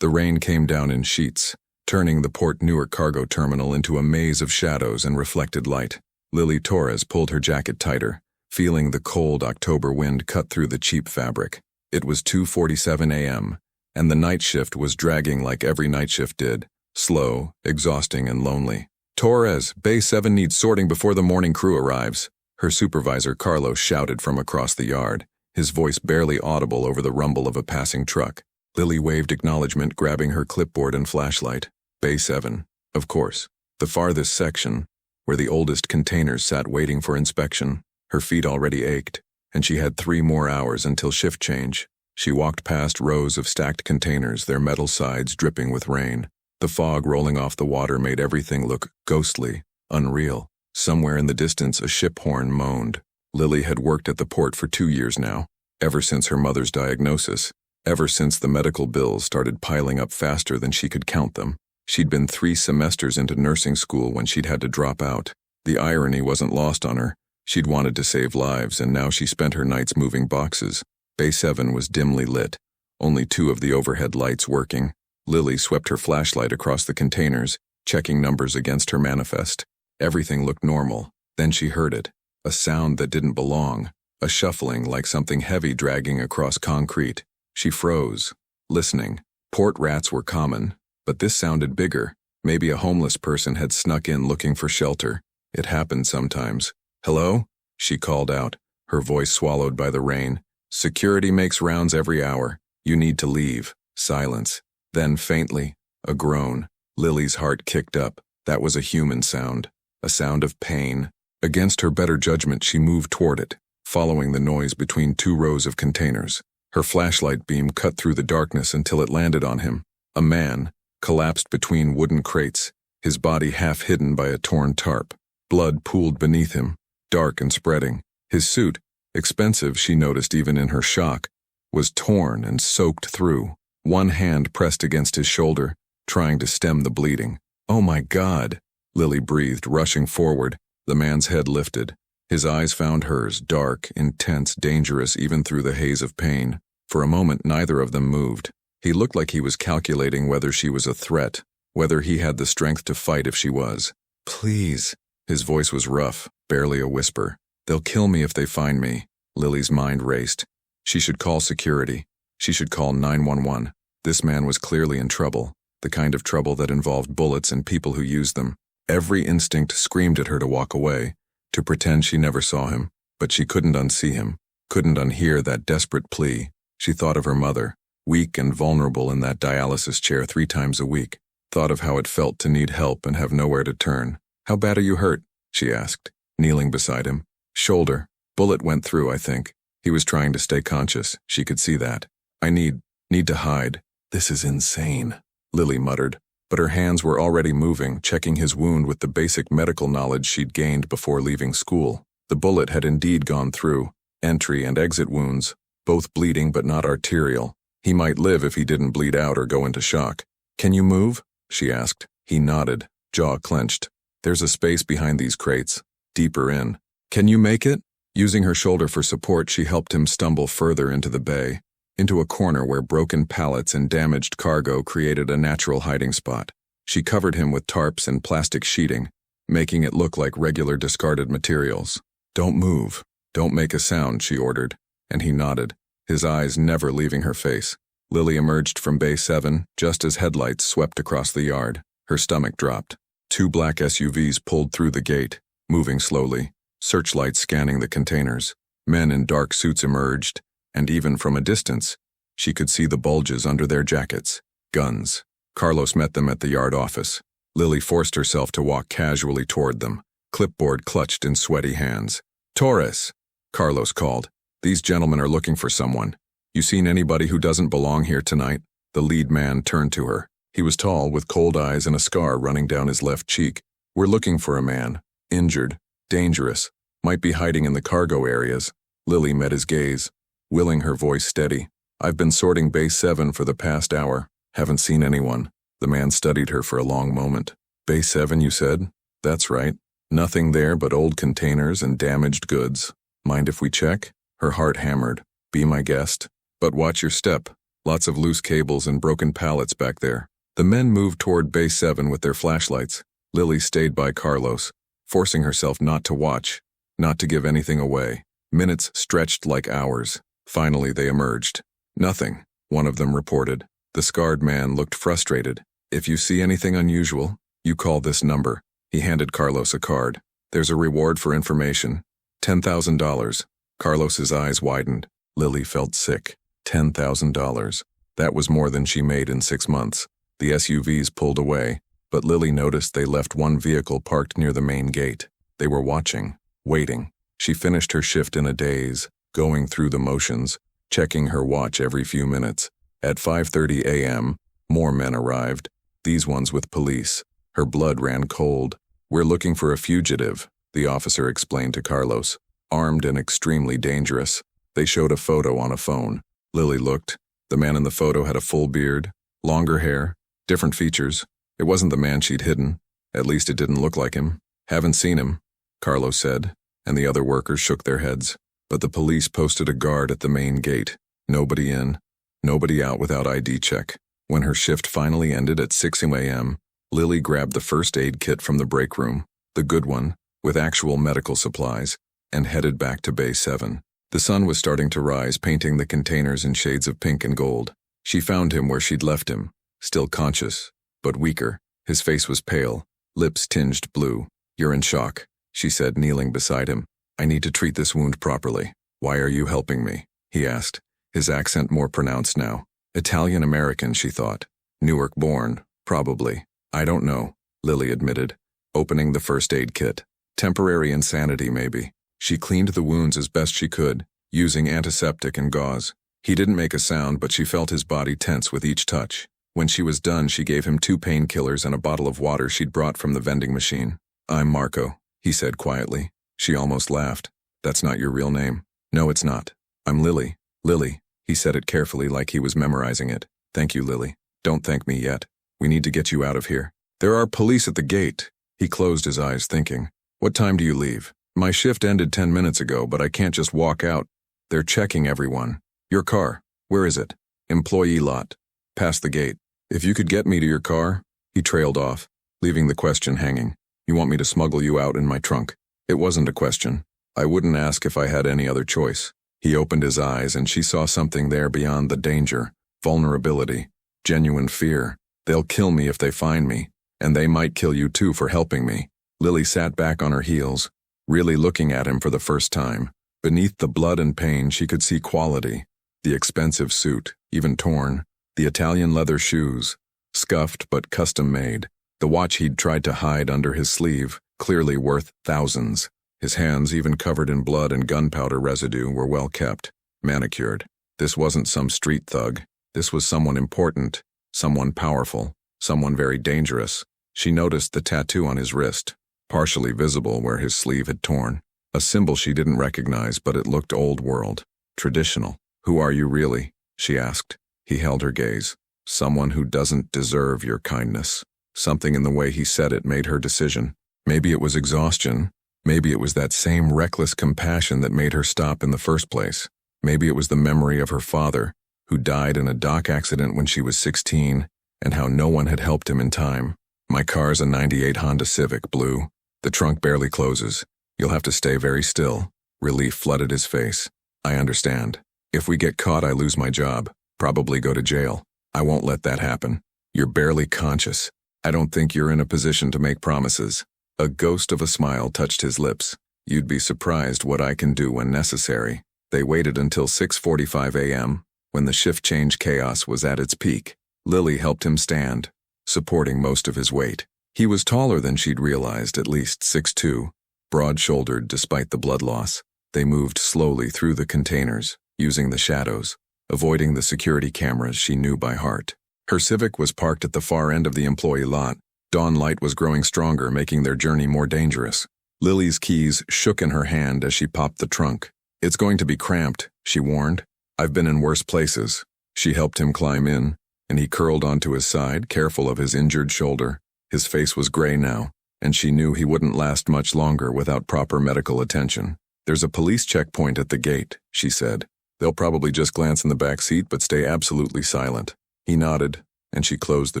The rain came down in sheets, turning the Port Newark cargo terminal into a maze of shadows and reflected light. Lily Torres pulled her jacket tighter, feeling the cold October wind cut through the cheap fabric. It was 2:47 a.m., and the night shift was dragging like every night shift did, slow, exhausting, and lonely. "Torres, Bay 7 needs sorting before the morning crew arrives," her supervisor Carlos shouted from across the yard, his voice barely audible over the rumble of a passing truck. Lily waved acknowledgement, grabbing her clipboard and flashlight. Bay 7, of course. The farthest section, where the oldest containers sat waiting for inspection. Her feet already ached, and she had 3 more hours until shift change. She walked past rows of stacked containers, their metal sides dripping with rain. The fog rolling off the water made everything look ghostly, unreal. Somewhere in the distance, a ship horn moaned. Lily had worked at the port for 2 years now, ever since her mother's diagnosis, ever since the medical bills started piling up faster than she could count them. She'd been 3 semesters into nursing school when she'd had to drop out. The irony wasn't lost on her. She'd wanted to save lives, and now she spent her nights moving boxes. Bay 7 was dimly lit, only 2 of the overhead lights working. Lily swept her flashlight across the containers, checking numbers against her manifest. Everything looked normal. Then she heard it, a sound that didn't belong, a shuffling like something heavy dragging across concrete. She froze, listening. Port rats were common, but this sounded bigger. Maybe a homeless person had snuck in looking for shelter. It happened sometimes. "Hello?" she called out, her voice swallowed by the rain. "Security makes rounds every hour. You need to leave." Silence. Then faintly, a groan. Lily's heart kicked up. That was a human sound, a sound of pain. Against her better judgment, she moved toward it, following the noise between 2 rows of containers. Her flashlight beam cut through the darkness until it landed on him. A man, collapsed between wooden crates, his body half hidden by a torn tarp. Blood pooled beneath him, dark and spreading. His suit, expensive she noticed even in her shock, was torn and soaked through. One hand pressed against his shoulder, trying to stem the bleeding. "Oh my God," Lily breathed, rushing forward. The man's head lifted. His eyes found hers, dark, intense, dangerous even through the haze of pain. For a moment neither of them moved. He looked like he was calculating whether she was a threat, whether he had the strength to fight if she was. "Please." His voice was rough, barely a whisper. "They'll kill me if they find me." Lily's mind raced. She should call security. She should call 911. This man was clearly in trouble, the kind of trouble that involved bullets and people who used them. Every instinct screamed at her to walk away, to pretend she never saw him, but she couldn't unsee him, couldn't unhear that desperate plea. She thought of her mother, weak and vulnerable in that dialysis chair 3 times a week, thought of how it felt to need help and have nowhere to turn. "How bad are you hurt?" she asked, kneeling beside him. "Shoulder. Bullet went through, I think." He was trying to stay conscious, she could see that. "I need to hide." "This is insane," Lily muttered, but her hands were already moving, checking his wound with the basic medical knowledge she'd gained before leaving school. The bullet had indeed gone through, entry and exit wounds, both bleeding but not arterial. He might live if he didn't bleed out or go into shock. "Can you move?" she asked. He nodded, jaw clenched. "There's a space behind these crates, deeper in. Can you make it?" Using her shoulder for support, she helped him stumble further into the bay, into a corner where broken pallets and damaged cargo created a natural hiding spot. She covered him with tarps and plastic sheeting, making it look like regular discarded materials. "Don't move. Don't make a sound," she ordered, and he nodded, his eyes never leaving her face. Lily emerged from Bay 7 just as headlights swept across the yard. Her stomach dropped. 2 black SUVs pulled through the gate, moving slowly, searchlights scanning the containers. Men in dark suits emerged, and even from a distance, she could see the bulges under their jackets. Guns. Carlos met them at the yard office. Lily forced herself to walk casually toward them, clipboard clutched in sweaty hands. "Torres," Carlos called. "These gentlemen are looking for someone. You seen anybody who doesn't belong here tonight?" The lead man turned to her. He was tall, with cold eyes and a scar running down his left cheek. "We're looking for a man. Injured. Dangerous. Might be hiding in the cargo areas." Lily met his gaze, willing her voice steady. "I've been sorting Bay 7 for the past hour. Haven't seen anyone." The man studied her for a long moment. "Bay 7, you said?" "That's right. Nothing there but old containers and damaged goods. Mind if we check?" Her heart hammered. "Be my guest. But watch your step." Lots of loose cables and broken pallets back there. The men moved toward Base 7 with their flashlights. Lily stayed by Carlos, forcing herself not to watch, not to give anything away. Minutes stretched like hours. Finally, they emerged. Nothing, one of them reported. The scarred man looked frustrated. If you see anything unusual, you call this number. He handed Carlos a card. There's a reward for information. $10,000. Carlos's eyes widened. Lily felt sick. $10,000. That was more than she made in 6 months. The SUVs pulled away, but Lily noticed they left one vehicle parked near the main gate. They were watching, waiting. She finished her shift in a daze, going through the motions, checking her watch every few minutes. At 5:30 a.m., more men arrived, these ones with police. Her blood ran cold. We're looking for a fugitive, the officer explained to Carlos. Armed and extremely dangerous. They showed a photo on a phone. Lily looked. The man in the photo had a full beard, longer hair, different features. It wasn't the man she'd hidden. At least it didn't look like him. Haven't seen him, Carlos said, and the other workers shook their heads. But the police posted a guard at the main gate. Nobody in, nobody out without ID check. When her shift finally ended at 6 a.m., Lily grabbed the first aid kit from the break room, the good one, with actual medical supplies, and headed back to Bay 7. The sun was starting to rise, painting the containers in shades of pink and gold. She found him where she'd left him, still conscious, but weaker. His face was pale, lips tinged blue. You're in shock, she said, kneeling beside him. I need to treat this wound properly. Why are you helping me? He asked, his accent more pronounced now. Italian-American, she thought. Newark-born, probably. I don't know, Lily admitted, opening the first aid kit. Temporary insanity, maybe. She cleaned the wounds as best she could, using antiseptic and gauze. He didn't make a sound, but she felt his body tense with each touch. When she was done, she gave him 2 painkillers and a bottle of water she'd brought from the vending machine. I'm Marco, he said quietly. She almost laughed. That's not your real name. No, it's not. I'm Lily. Lily, he said it carefully like he was memorizing it. Thank you, Lily. Don't thank me yet. We need to get you out of here. There are police at the gate. He closed his eyes, thinking. What time do you leave? My shift ended 10 minutes ago, but I can't just walk out. They're checking everyone. Your car. Where is it? Employee lot. Past the gate. If you could get me to your car. He trailed off, leaving the question hanging. You want me to smuggle you out in my trunk? It wasn't a question. I wouldn't ask if I had any other choice. He opened his eyes and she saw something there beyond the danger, vulnerability, genuine fear. They'll kill me if they find me, and they might kill you too for helping me. Lily sat back on her heels, really looking at him for the first time. Beneath the blood and pain, she could see quality. The expensive suit, even torn. The Italian leather shoes, scuffed but custom-made. The watch he'd tried to hide under his sleeve, clearly worth thousands. His hands, even covered in blood and gunpowder residue, were well kept, manicured. This wasn't some street thug. This was someone important, someone powerful, someone very dangerous. She noticed the tattoo on his wrist, partially visible where his sleeve had torn. A symbol she didn't recognize, but it looked old world, traditional. Who are you really? She asked. He held her gaze. Someone who doesn't deserve your kindness. Something in the way he said it made her decision. Maybe it was exhaustion. Maybe it was that same reckless compassion that made her stop in the first place. Maybe it was the memory of her father, who died in a dock accident when she was 16, and how no one had helped him in time. My car's a '98 Honda Civic, blue. The trunk barely closes. You'll have to stay very still. Relief flooded his face. I understand. If we get caught, I lose my job. Probably go to jail. I won't let that happen. You're barely conscious. I don't think you're in a position to make promises. A ghost of a smile touched his lips. You'd be surprised what I can do when necessary. They waited until 6:45 a.m., when the shift change chaos was at its peak. Lily helped him stand, supporting most of his weight. He was taller than she'd realized, at least 6'2", broad-shouldered despite the blood loss. They moved slowly through the containers, using the shadows, avoiding the security cameras she knew by heart. Her Civic was parked at the far end of the employee lot. Dawn light was growing stronger, making their journey more dangerous. Lily's keys shook in her hand as she popped the trunk. It's going to be cramped, she warned. I've been in worse places. She helped him climb in, and he curled onto his side, careful of his injured shoulder. His face was gray now, and she knew he wouldn't last much longer without proper medical attention. There's a police checkpoint at the gate, she said. They'll probably just glance in the back seat but stay absolutely silent. He nodded, and she closed the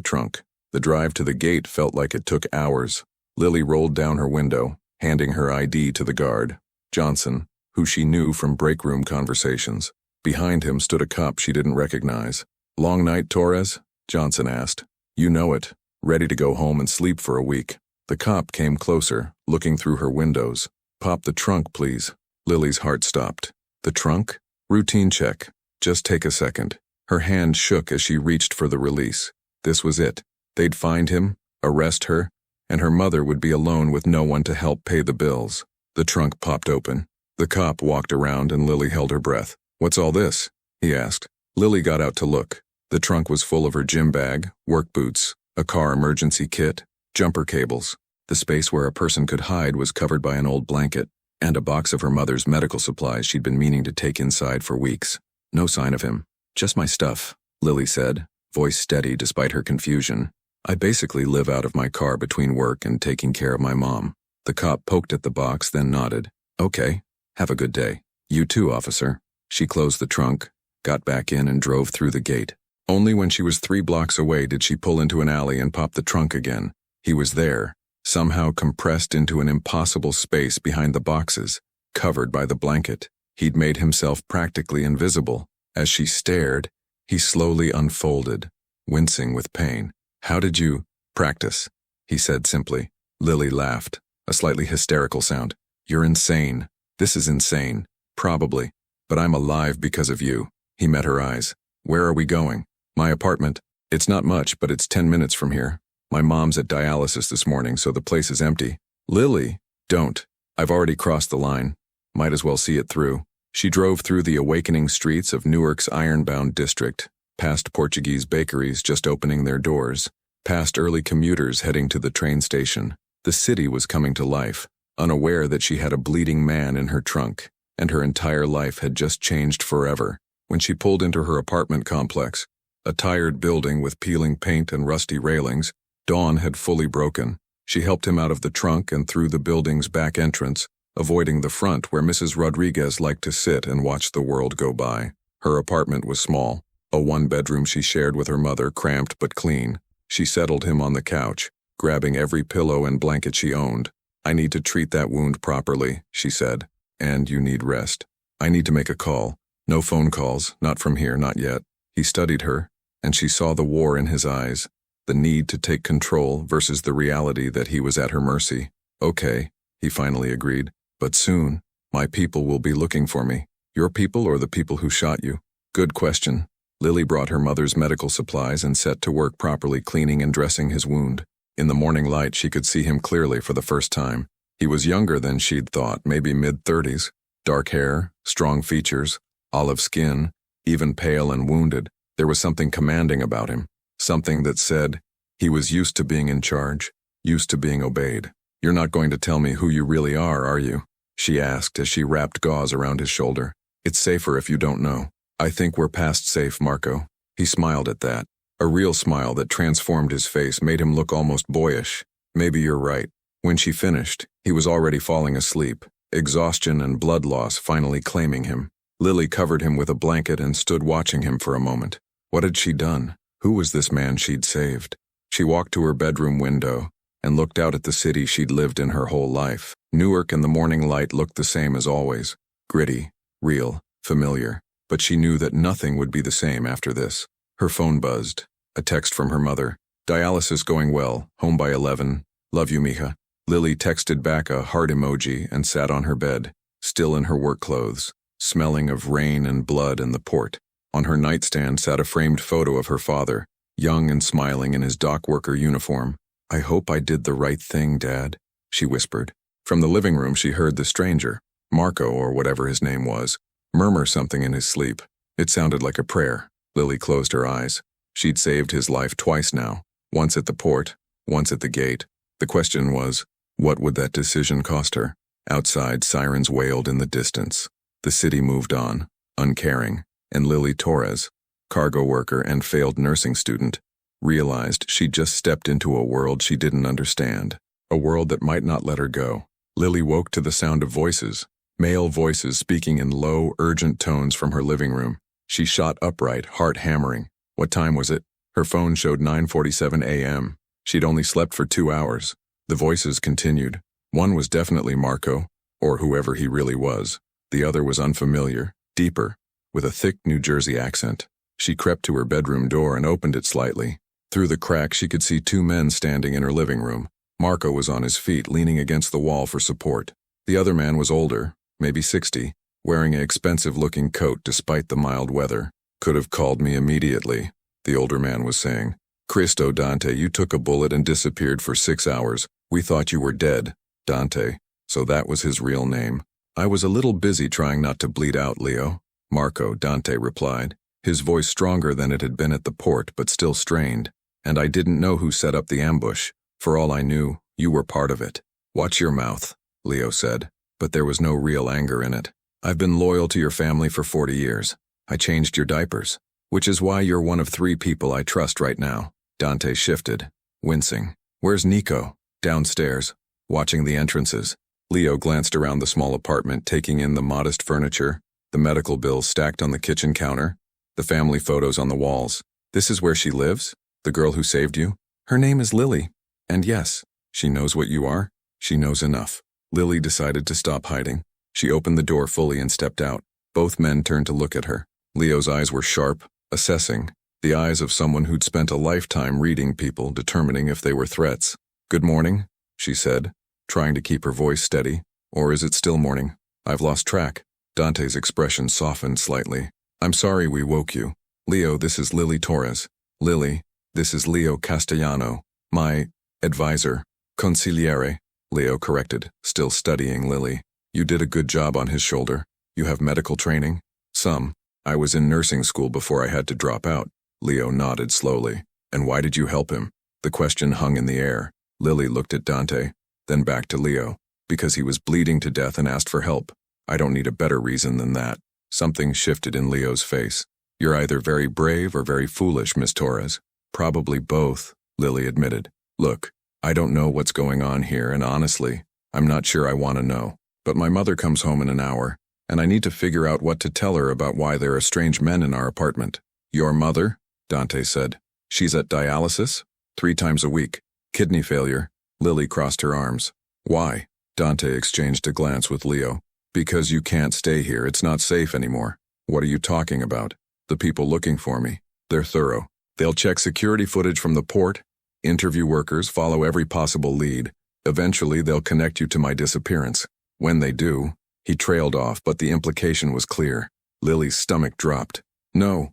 trunk. The drive to the gate felt like it took hours. Lily rolled down her window, handing her ID to the guard, Johnson, who she knew from break room conversations. Behind him stood a cop she didn't recognize. "Long night, Torres?" Johnson asked. "You know it. Ready to go home and sleep for a week." The cop came closer, looking through her windows. "Pop the trunk, please." Lily's heart stopped. "The trunk? Routine check. Just take a second." Her hand shook as she reached for the release. This was it. They'd find him, arrest her, and her mother would be alone with no one to help pay the bills. The trunk popped open. The cop walked around and Lily held her breath. "What's all this?" he asked. Lily got out to look. The trunk was full of her gym bag, work boots, a car emergency kit, jumper cables. The space where a person could hide was covered by an old blanket, and a box of her mother's medical supplies she'd been meaning to take inside for weeks. No sign of him. "Just my stuff," Lily said, voice steady despite her confusion. "I basically live out of my car between work and taking care of my mom." The cop poked at the box, then nodded. "Okay, have a good day." "You too, officer." She closed the trunk, got back in and drove through the gate. Only when she was 3 blocks away did she pull into an alley and pop the trunk again. He was there, somehow compressed into an impossible space behind the boxes, covered by the blanket. He'd made himself practically invisible. As she stared, he slowly unfolded, wincing with pain. "How did you practice?" he said simply. Lily laughed, a slightly hysterical sound. "You're insane. This is insane. Probably. But I'm alive because of you." He met her eyes. "Where are we going?" "My apartment. It's not much, but it's 10 minutes from here. My mom's at dialysis this morning, so the place is empty." "Lily, don't. I've already crossed the line. Might as well see it through." She drove through the awakening streets of Newark's ironbound district, past Portuguese bakeries just opening their doors, past early commuters heading to the train station. The city was coming to life, unaware that she had a bleeding man in her trunk, and her entire life had just changed forever. When she pulled into her apartment complex, a tired building with peeling paint and rusty railings, dawn had fully broken. She helped him out of the trunk and through the building's back entrance, avoiding the front where Mrs. Rodriguez liked to sit and watch the world go by. Her apartment was small, a 1-bedroom she shared with her mother, cramped but clean. She settled him on the couch, grabbing every pillow and blanket she owned. "I need to treat that wound properly," she said. "And you need rest. I need to make a call. No phone calls, not from here, not yet." He studied her, and she saw the war in his eyes, the need to take control versus the reality that he was at her mercy. "Okay," he finally agreed. "But soon, my people will be looking for me." "Your people or the people who shot you?" "Good question." Lily brought her mother's medical supplies and set to work properly cleaning and dressing his wound. In the morning light, she could see him clearly for the first time. He was younger than she'd thought, maybe mid-30s. Dark hair, strong features, olive skin, even pale and wounded. There was something commanding about him, something that said he was used to being in charge, used to being obeyed. "You're not going to tell me who you really are you?" she asked as she wrapped gauze around his shoulder. "It's safer if you don't know." "I think we're past safe, Marco." He smiled at that. A real smile that transformed his face, made him look almost boyish. "Maybe you're right." When she finished, he was already falling asleep, exhaustion and blood loss finally claiming him. Lily covered him with a blanket and stood watching him for a moment. What had she done? Who was this man she'd saved? She walked to her bedroom window and looked out at the city she'd lived in her whole life. Newark in the morning light looked the same as always, gritty, real, familiar. But she knew that nothing would be the same after this. Her phone buzzed. A text from her mother. "Dialysis going well, home by 11. Love you, mija." Lily texted back a heart emoji and sat on her bed, still in her work clothes, smelling of rain and blood and the port. On her nightstand sat a framed photo of her father, young and smiling in his dock worker uniform. "I hope I did the right thing, Dad," she whispered. From the living room she heard the stranger, Marco or whatever his name was, murmur something in his sleep. It sounded like a prayer. Lily closed her eyes. She'd saved his life twice now, once at the port, once at the gate. The question was, what would that decision cost her? Outside, sirens wailed in the distance. The city moved on, uncaring, and Lily Torres, cargo worker and failed nursing student, realized she'd just stepped into a world she didn't understand, a world that might not let her go. Lily woke to the sound of voices, Male voices speaking in low, urgent tones from her living room. She shot upright, heart hammering. What time was it? Her phone showed 9:47 a.m. She'd only slept for 2 hours. The voices continued. One was definitely Marco, or whoever he really was. The other was unfamiliar, deeper, with a thick New Jersey accent. She crept to her bedroom door and opened it slightly. Through the crack, she could see 2 men standing in her living room. Marco was on his feet, leaning against the wall for support. The other man was older, maybe 60, wearing an expensive-looking coat despite the mild weather. "Could have called me immediately," the older man was saying. "Cristo, Dante, you took a bullet and disappeared for 6 hours. We thought you were dead." Dante. So that was his real name. "I was a little busy trying not to bleed out, Leo." "Marco," Dante replied, his voice stronger than it had been at the port but still strained. "And I didn't know who set up the ambush. For all I knew, you were part of it." "Watch your mouth," Leo said, but there was no real anger in it. "I've been loyal to your family for 40 years. I changed your diapers, which is why you're one of 3 people I trust right now." Dante shifted, wincing. "Where's Nico?" "Downstairs, watching the entrances." Leo glanced around the small apartment, taking in the modest furniture, the medical bills stacked on the kitchen counter, the family photos on the walls. "This is where she lives? The girl who saved you?" "Her name is Lily. And yes, she knows what you are. She knows enough." Lily decided to stop hiding. She opened the door fully and stepped out. Both men turned to look at her. Leo's eyes were sharp, assessing, the eyes of someone who'd spent a lifetime reading people, determining if they were threats. "Good morning," she said, trying to keep her voice steady. "Or is it still morning? I've lost track." Dante's expression softened slightly. "I'm sorry we woke you. Leo, this is Lily Torres." "Lily, this is Leo Castellano, my advisor, consigliere," Leo corrected, still studying Lily. "You did a good job on his shoulder. You have medical training?" "Some. I was in nursing school before I had to drop out." Leo nodded slowly. "And why did you help him?" The question hung in the air. Lily looked at Dante, then back to Leo. "Because he was bleeding to death and asked for help. I don't need a better reason than that." Something shifted in Leo's face. "You're either very brave or very foolish, Miss Torres." "Probably both," Lily admitted. "Look, I don't know what's going on here, and honestly, I'm not sure I want to know. But my mother comes home in an hour, and I need to figure out what to tell her about why there are strange men in our apartment." "Your mother?" Dante said. "She's at dialysis? 3 times a week. Kidney failure." Lily crossed her arms. "Why?" Dante exchanged a glance with Leo. "Because you can't stay here. It's not safe anymore." "What are you talking about?" "The people looking for me. They're thorough. They'll check security footage from the port, interview workers, follow every possible lead. Eventually, they'll connect you to my disappearance. When they do..." He trailed off, but the implication was clear. Lily's stomach dropped. No,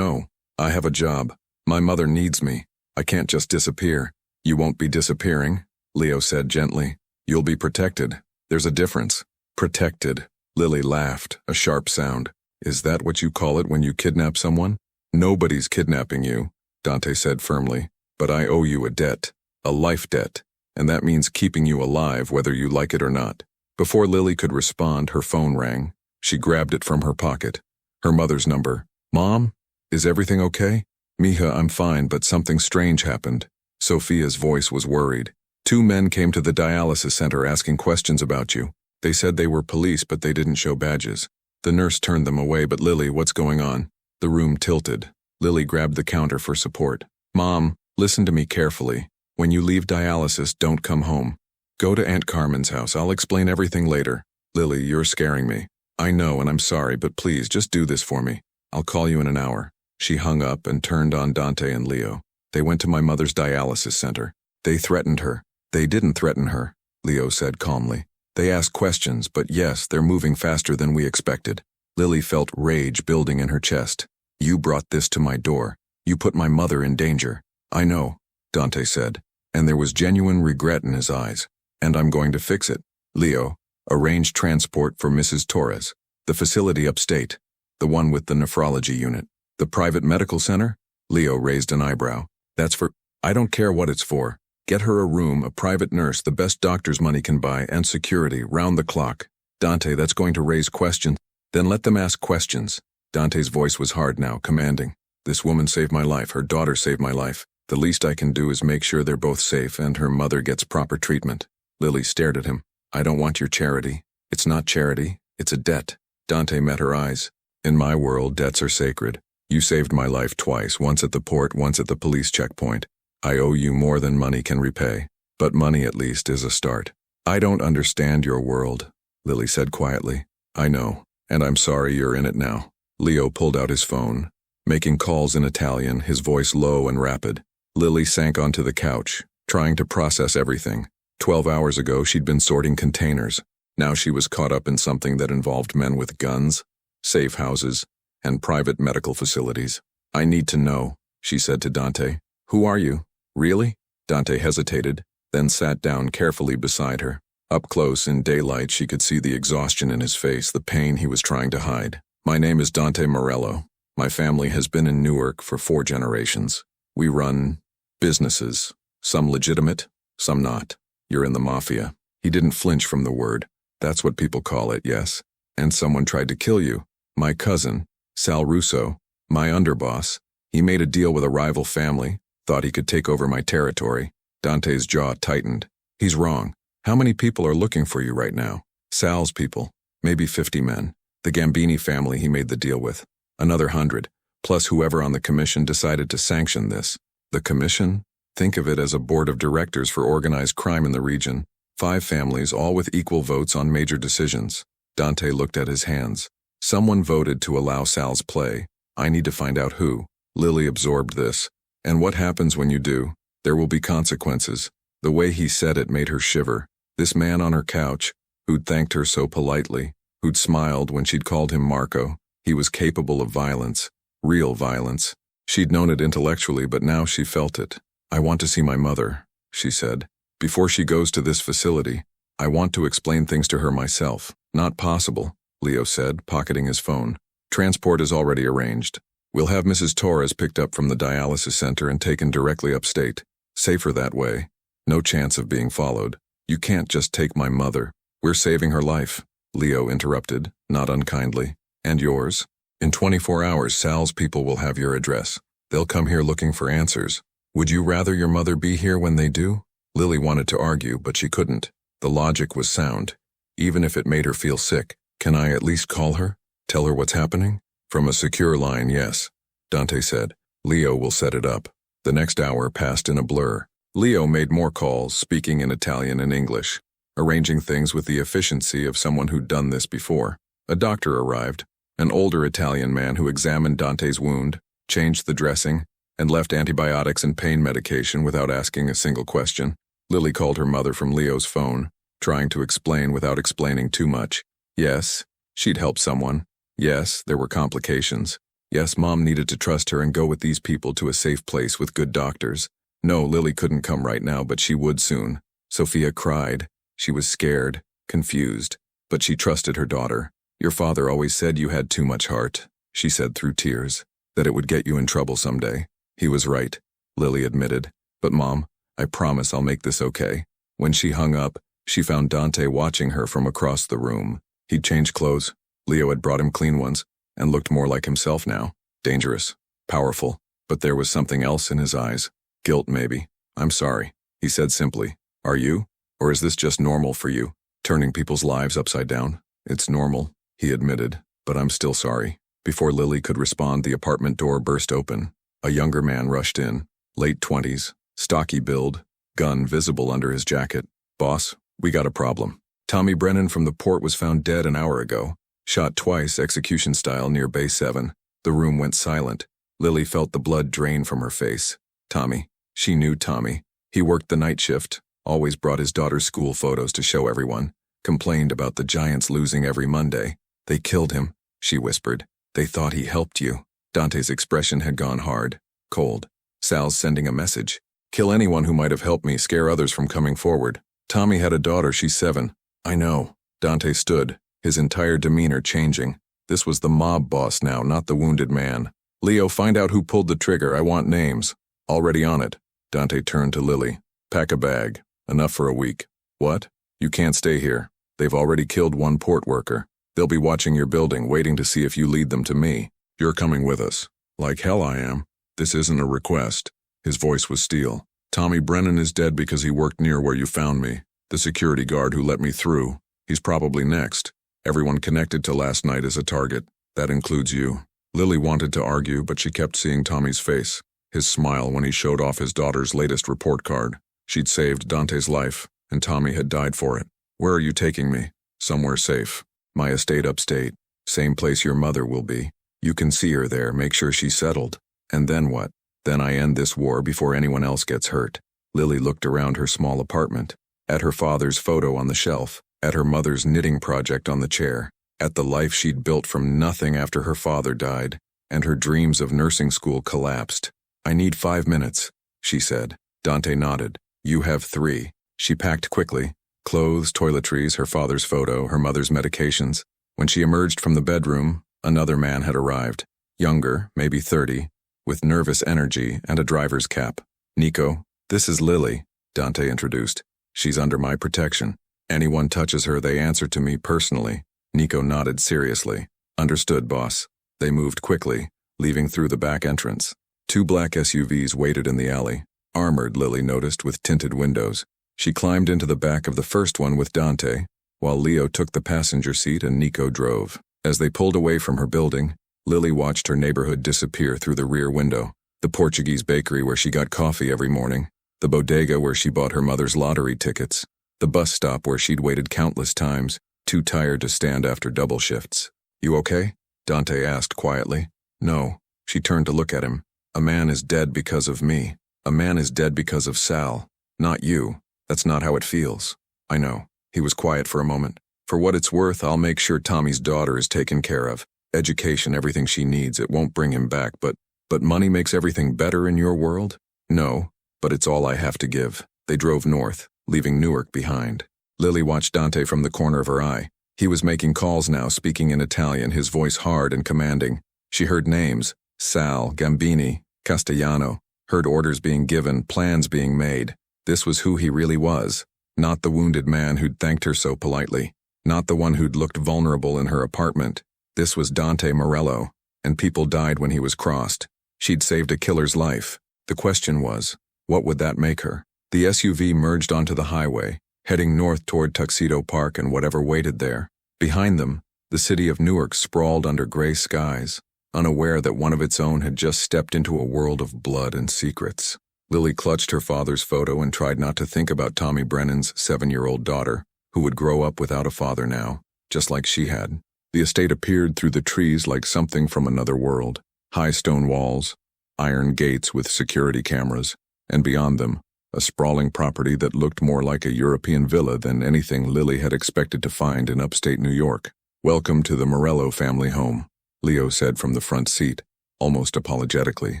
I have a job. My mother needs me. I can't just disappear." "You won't be disappearing," Leo said gently. "You'll be protected. There's a difference." "Protected." Lily laughed, a sharp sound. "Is that what you call it when you kidnap someone?" "Nobody's kidnapping you," Dante said firmly. "But I owe you a debt. A life debt. And that means keeping you alive whether you like it or not." Before Lily could respond, her phone rang. She grabbed it from her pocket. Her mother's number. "Mom? Is everything okay?" "Mija, I'm fine, but something strange happened." Sophia's voice was worried. "2 men came to the dialysis center asking questions about you. They said they were police, but they didn't show badges." The nurse turned them away. "But Lily, what's going on?" The room tilted. Lily grabbed the counter for support. "Mom, listen to me carefully. When you leave dialysis, don't come home. Go to Aunt Carmen's house. I'll explain everything later." "Lily, you're scaring me." "I know, and I'm sorry, but please, just do this for me. I'll call you in an hour." She hung up and turned on Dante and Leo. "They went to my mother's dialysis center. They threatened her." "They didn't threaten her," Leo said calmly. "They asked questions, but yes, they're moving faster than we expected." Lily felt rage building in her chest. "You brought this to my door. You put my mother in danger." "I know," Dante said, and there was genuine regret in his eyes. "And I'm going to fix it." Leo, arrange transport for Mrs. Torres. "The facility upstate. The one with the nephrology unit." "The private medical center?" Leo raised an eyebrow. "That's for... I don't care what it's for. Get her a room, a private nurse, the best doctor's money can buy, and security, round the clock." "Dante, that's going to raise questions." "Then let them ask questions." Dante's voice was hard now, commanding. "This woman saved my life. Her daughter saved my life. The least I can do is make sure they're both safe and her mother gets proper treatment." Lily stared at him. "I don't want your charity." "It's not charity," It's a debt. Dante met her eyes. In my world, debts are sacred. You saved my life twice, once at the port, once at the police checkpoint. I owe you more than money can repay. But money at least is a start. I don't understand your world, Lily said quietly. I know, and I'm sorry you're in it now. Leo pulled out his phone, making calls in Italian, his voice low and rapid. Lily sank onto the couch, trying to process everything. 12 hours ago, she'd been sorting containers. Now she was caught up in something that involved men with guns, safe houses, and private medical facilities. I need to know, she said to Dante. Who are you? Really? Dante hesitated, then sat down carefully beside her. Up close, in daylight, she could see the exhaustion in his face, the pain he was trying to hide. My name is Dante Morello. My family has been in Newark for 4 generations. We run businesses, some legitimate, some not. You're in the Mafia. He didn't flinch from the word. That's what people call it, yes. And someone tried to kill you. My cousin, Sal Russo, my underboss. He made a deal with a rival family, thought he could take over my territory. Dante's jaw tightened. He's wrong. How many people are looking for you right now? Sal's people, maybe 50 men. The Gambini family he made the deal with. Another 100, plus whoever on the commission decided to sanction this. The commission? Think of it as a board of directors for organized crime in the region. 5 families, all with equal votes on major decisions. Dante looked at his hands. Someone voted to allow Sal's play. I need to find out who. Lily absorbed this. And what happens when you do? There will be consequences. The way he said it made her shiver. This man on her couch, who'd thanked her so politely, who'd smiled when she'd called him Marco, he was capable of violence, real violence. She'd known it intellectually, but now she felt it. I want to see my mother, she said. Before she goes to this facility, I want to explain things to her myself. Not possible, Leo said, pocketing his phone. Transport is already arranged. We'll have Mrs. Torres picked up from the dialysis center and taken directly upstate. Safer that way. No chance of being followed. You can't just take my mother. We're saving her life, Leo interrupted, not unkindly. And yours? In 24 hours, Sal's people will have your address. They'll come here looking for answers. Would you rather your mother be here when they do? Lily wanted to argue, but she couldn't. The logic was sound. Even if it made her feel sick. Can I at least call her? Tell her what's happening? From a secure line, yes, Dante said. Leo will set it up. The next hour passed in a blur. Leo made more calls, speaking in Italian and English, arranging things with the efficiency of someone who'd done this before. A doctor arrived, an older Italian man who examined Dante's wound, changed the dressing, and left antibiotics and pain medication without asking a single question. Lily called her mother from Leo's phone, trying to explain without explaining too much. Yes, she'd help someone. Yes, there were complications. Yes, Mom needed to trust her and go with these people to a safe place with good doctors. No, Lily couldn't come right now, but she would soon. Sophia cried. She was scared, confused, but she trusted her daughter. Your father always said you had too much heart, she said through tears, that it would get you in trouble someday. He was right, Lily admitted. But Mom, I promise I'll make this okay. When she hung up, she found Dante watching her from across the room. He'd changed clothes. Leo had brought him clean ones, and looked more like himself now. Dangerous, powerful, but there was something else in his eyes. Guilt, maybe. I'm sorry, he said simply. Are you? Or is this just normal for you? Turning people's lives upside down? It's normal, he admitted, but I'm still sorry. Before Lily could respond, the apartment door burst open. A younger man rushed in, late 20s, stocky build, gun visible under his jacket. Boss, we got a problem. Tommy Brennan from the port was found dead an hour ago. Shot twice, execution style, near Bay 7. The room went silent. Lily felt the blood drain from her face. Tommy. She knew Tommy. He worked the night shift, always brought his daughter's school photos to show everyone, complained about the Giants losing every Monday. They killed him, she whispered. They thought he helped you. Dante's expression had gone hard, cold. Sal's sending a message. Kill anyone who might have helped me, scare others from coming forward. Tommy had a daughter, she's 7. I know. Dante stood, his entire demeanor changing. This was the mob boss now, not the wounded man. Leo, find out who pulled the trigger. I want names. Already on it. Dante turned to Lily. Pack a bag. Enough for a week. What? You can't stay here. They've already killed 1 port worker. They'll be watching your building, waiting to see if you lead them to me. You're coming with us. Like hell I am. This isn't a request. His voice was steel. Tommy Brennan is dead because he worked near where you found me. The security guard who let me through. He's probably next. Everyone connected to last night is a target. That includes you. Lily wanted to argue, but she kept seeing Tommy's face, his smile when he showed off his daughter's latest report card. She'd saved Dante's life, and Tommy had died for it. Where are you taking me? Somewhere safe. My estate upstate. Same place your mother will be. You can see her there, make sure she's settled. And then what? Then I end this war before anyone else gets hurt. Lily looked around her small apartment, at her father's photo on the shelf, at her mother's knitting project on the chair, at the life she'd built from nothing after her father died, and her dreams of nursing school collapsed. I need 5 minutes, she said. Dante nodded. You have 3. She packed quickly. Clothes, toiletries, her father's photo, her mother's medications. When she emerged from the bedroom, another man had arrived. Younger, maybe 30, with nervous energy and a driver's cap. Nico, this is Lily, Dante introduced. She's under my protection. Anyone touches her, they answer to me personally. Nico nodded seriously. Understood, boss. They moved quickly, leaving through the back entrance. 2 black SUVs waited in the alley. Armored, Lily noticed, with tinted windows. She climbed into the back of the first one with Dante, while Leo took the passenger seat and Nico drove. As they pulled away from her building, Lily watched her neighborhood disappear through the rear window. The Portuguese bakery where she got coffee every morning. The bodega where she bought her mother's lottery tickets. The bus stop where she'd waited countless times, too tired to stand after double shifts. You okay? Dante asked quietly. No. She turned to look at him. A man is dead because of me. A man is dead because of Sal. Not you. That's not how it feels. I know. He was quiet for a moment. For what it's worth, I'll make sure Tommy's daughter is taken care of. Education, everything she needs. It won't bring him back, but money makes everything better in your world? No, but it's all I have to give. They drove north, leaving Newark behind. Lily watched Dante from the corner of her eye. He was making calls now, speaking in Italian, his voice hard and commanding. She heard names, Sal, Gambini, Castellano, heard orders being given, plans being made. This was who he really was. Not the wounded man who'd thanked her so politely. Not the one who'd looked vulnerable in her apartment. This was Dante Morello, and people died when he was crossed. She'd saved a killer's life. The question was, what would that make her? The SUV merged onto the highway, heading north toward Tuxedo Park and whatever waited there. Behind them, the city of Newark sprawled under gray skies, unaware that one of its own had just stepped into a world of blood and secrets. Lily clutched her father's photo and tried not to think about Tommy Brennan's 7-year-old daughter, who would grow up without a father now, just like she had. The estate appeared through the trees like something from another world. High stone walls, iron gates with security cameras, and beyond them, a sprawling property that looked more like a European villa than anything Lily had expected to find in upstate New York. Welcome to the Morello family home, Leo said from the front seat, almost apologetically.